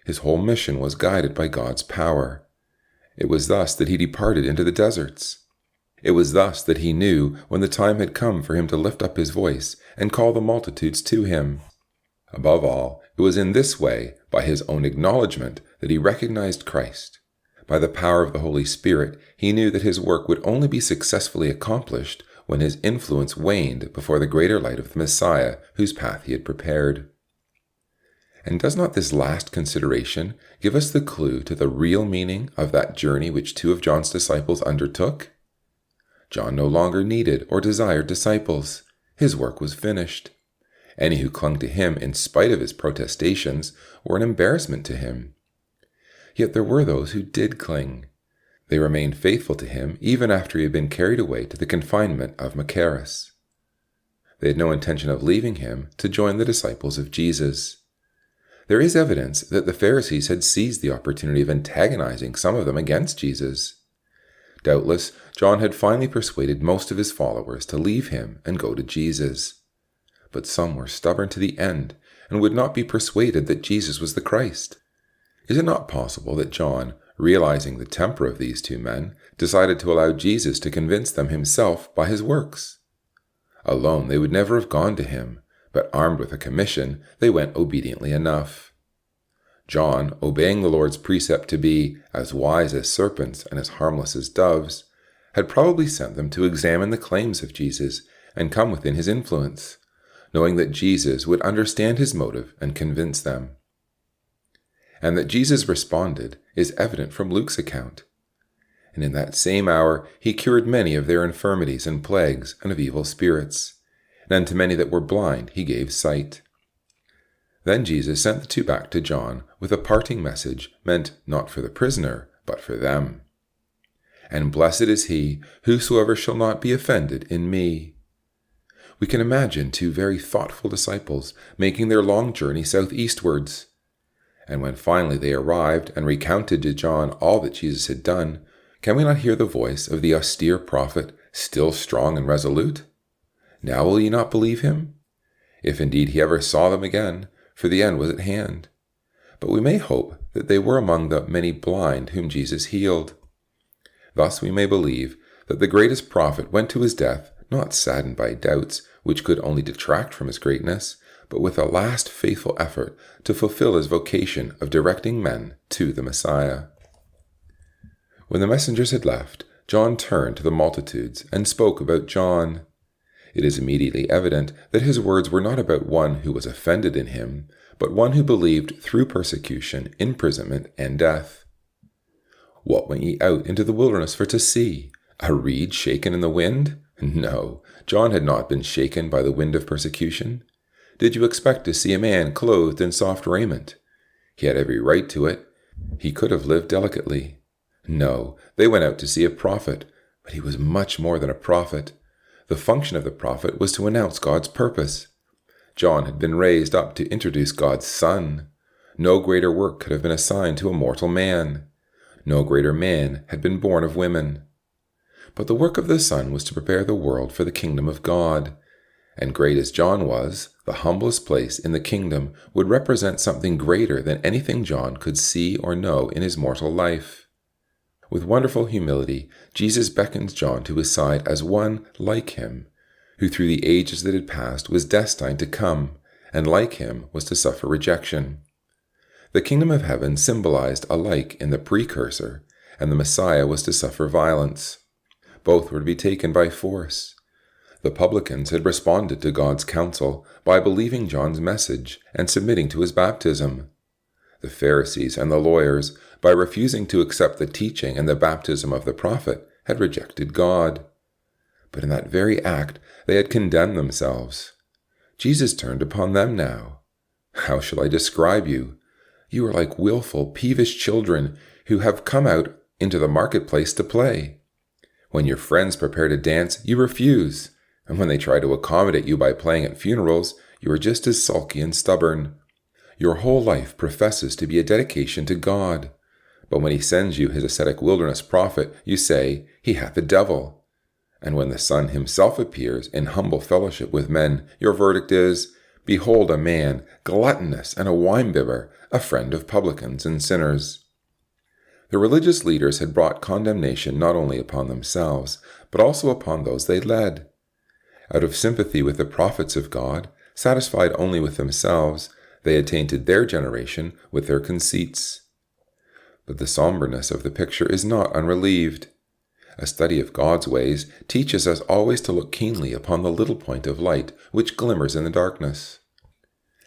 His whole mission was guided by God's power. It was thus that he departed into the deserts. It was thus that he knew when the time had come for him to lift up his voice and call the multitudes to him. Above all, it was in this way, by his own acknowledgement, that he recognized Christ. By the power of the Holy Spirit, he knew that his work would only be successfully accomplished when his influence waned before the greater light of the Messiah whose path he had prepared. And does not this last consideration give us the clue to the real meaning of that journey which two of John's disciples undertook? John no longer needed or desired disciples. His work was finished. Any who clung to him in spite of his protestations were an embarrassment to him. Yet there were those who did cling. They remained faithful to him even after he had been carried away to the confinement of Machaerus. They had no intention of leaving him to join the disciples of Jesus. There is evidence that the Pharisees had seized the opportunity of antagonizing some of them against Jesus. Doubtless, John had finally persuaded most of his followers to leave him and go to Jesus. But some were stubborn to the end and would not be persuaded that Jesus was the Christ. Is it not possible that John, realizing the temper of these two men, decided to allow Jesus to convince them himself by his works? Alone they would never have gone to him, but armed with a commission, they went obediently enough. John, obeying the Lord's precept to be as wise as serpents and as harmless as doves, had probably sent them to examine the claims of Jesus and come within his influence, knowing that Jesus would understand his motive and convince them. And that Jesus responded is evident from Luke's account. And in that same hour he cured many of their infirmities and plagues and of evil spirits. And unto many that were blind he gave sight. Then Jesus sent the two back to John with a parting message meant not for the prisoner, but for them. And blessed is he whosoever shall not be offended in me. We can imagine two very thoughtful disciples making their long journey southeastwards. And when finally they arrived and recounted to John all that Jesus had done, can we not hear the voice of the austere prophet, still strong and resolute? Now will ye not believe him? If indeed he ever saw them again, for the end was at hand. But we may hope that they were among the many blind whom Jesus healed. Thus we may believe that the greatest prophet went to his death not saddened by doubts which could only detract from his greatness, but with a last faithful effort to fulfill his vocation of directing men to the Messiah. When the messengers had left, John turned to the multitudes and spoke about John. It is immediately evident that his words were not about one who was offended in him, but one who believed through persecution, imprisonment, and death. What went ye out into the wilderness for to see? A reed shaken in the wind? No, John had not been shaken by the wind of persecution. Did you expect to see a man clothed in soft raiment? He had every right to it. He could have lived delicately. No, they went out to see a prophet, but he was much more than a prophet. The function of the prophet was to announce God's purpose. John had been raised up to introduce God's Son. No greater work could have been assigned to a mortal man. No greater man had been born of women. But the work of the Son was to prepare the world for the kingdom of God. And great as John was, the humblest place in the kingdom would represent something greater than anything John could see or know in his mortal life. With wonderful humility, Jesus beckons John to his side as one like him, who through the ages that had passed was destined to come, and like him was to suffer rejection. The kingdom of heaven symbolized alike in the precursor, and the Messiah was to suffer violence. Both were to be taken by force. The publicans had responded to God's counsel by believing John's message and submitting to his baptism. The Pharisees and the lawyers, by refusing to accept the teaching and the baptism of the prophet, had rejected God. But in that very act, they had condemned themselves. Jesus turned upon them now. How shall I describe you? You are like willful, peevish children who have come out into the marketplace to play. When your friends prepare to dance, you refuse. And when they try to accommodate you by playing at funerals, you are just as sulky and stubborn. Your whole life professes to be a dedication to God. But when he sends you his ascetic wilderness prophet, you say, he hath a devil. And when the Son himself appears in humble fellowship with men, your verdict is, behold a man, gluttonous and a winebibber, a friend of publicans and sinners. The religious leaders had brought condemnation not only upon themselves, but also upon those they led. Out of sympathy with the prophets of God, satisfied only with themselves, They had tainted their generation with their conceits. But the somberness of the picture is not unrelieved. A study of God's ways teaches us always to look keenly upon the little point of light which glimmers in the darkness.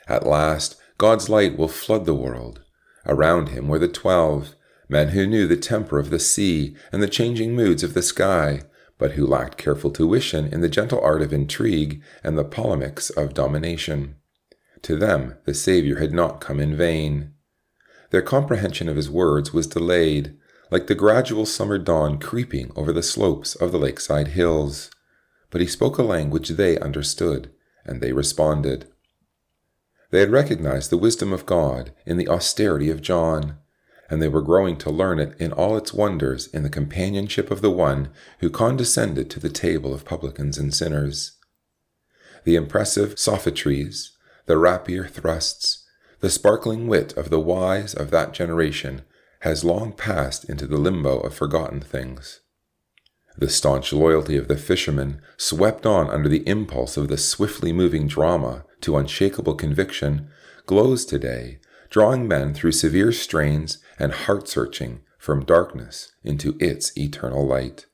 At last, God's light will flood the world. Around him were the 12, men who knew the temper of the sea and the changing moods of the sky, but who lacked careful tuition in the gentle art of intrigue and the polemics of domination. To them the Saviour had not come in vain. Their comprehension of his words was delayed, like the gradual summer dawn creeping over the slopes of the lakeside hills. But he spoke a language they understood, and they responded. They had recognized the wisdom of God in the austerity of John, and they were growing to learn it in all its wonders in the companionship of the one who condescended to the table of publicans and sinners. The impressive sophistries, the rapier thrusts, the sparkling wit of the wise of that generation has long passed into the limbo of forgotten things. The staunch loyalty of the fishermen, swept on under the impulse of the swiftly moving drama to unshakable conviction, glows today, drawing men through severe strains and heart-searching from darkness into its eternal light.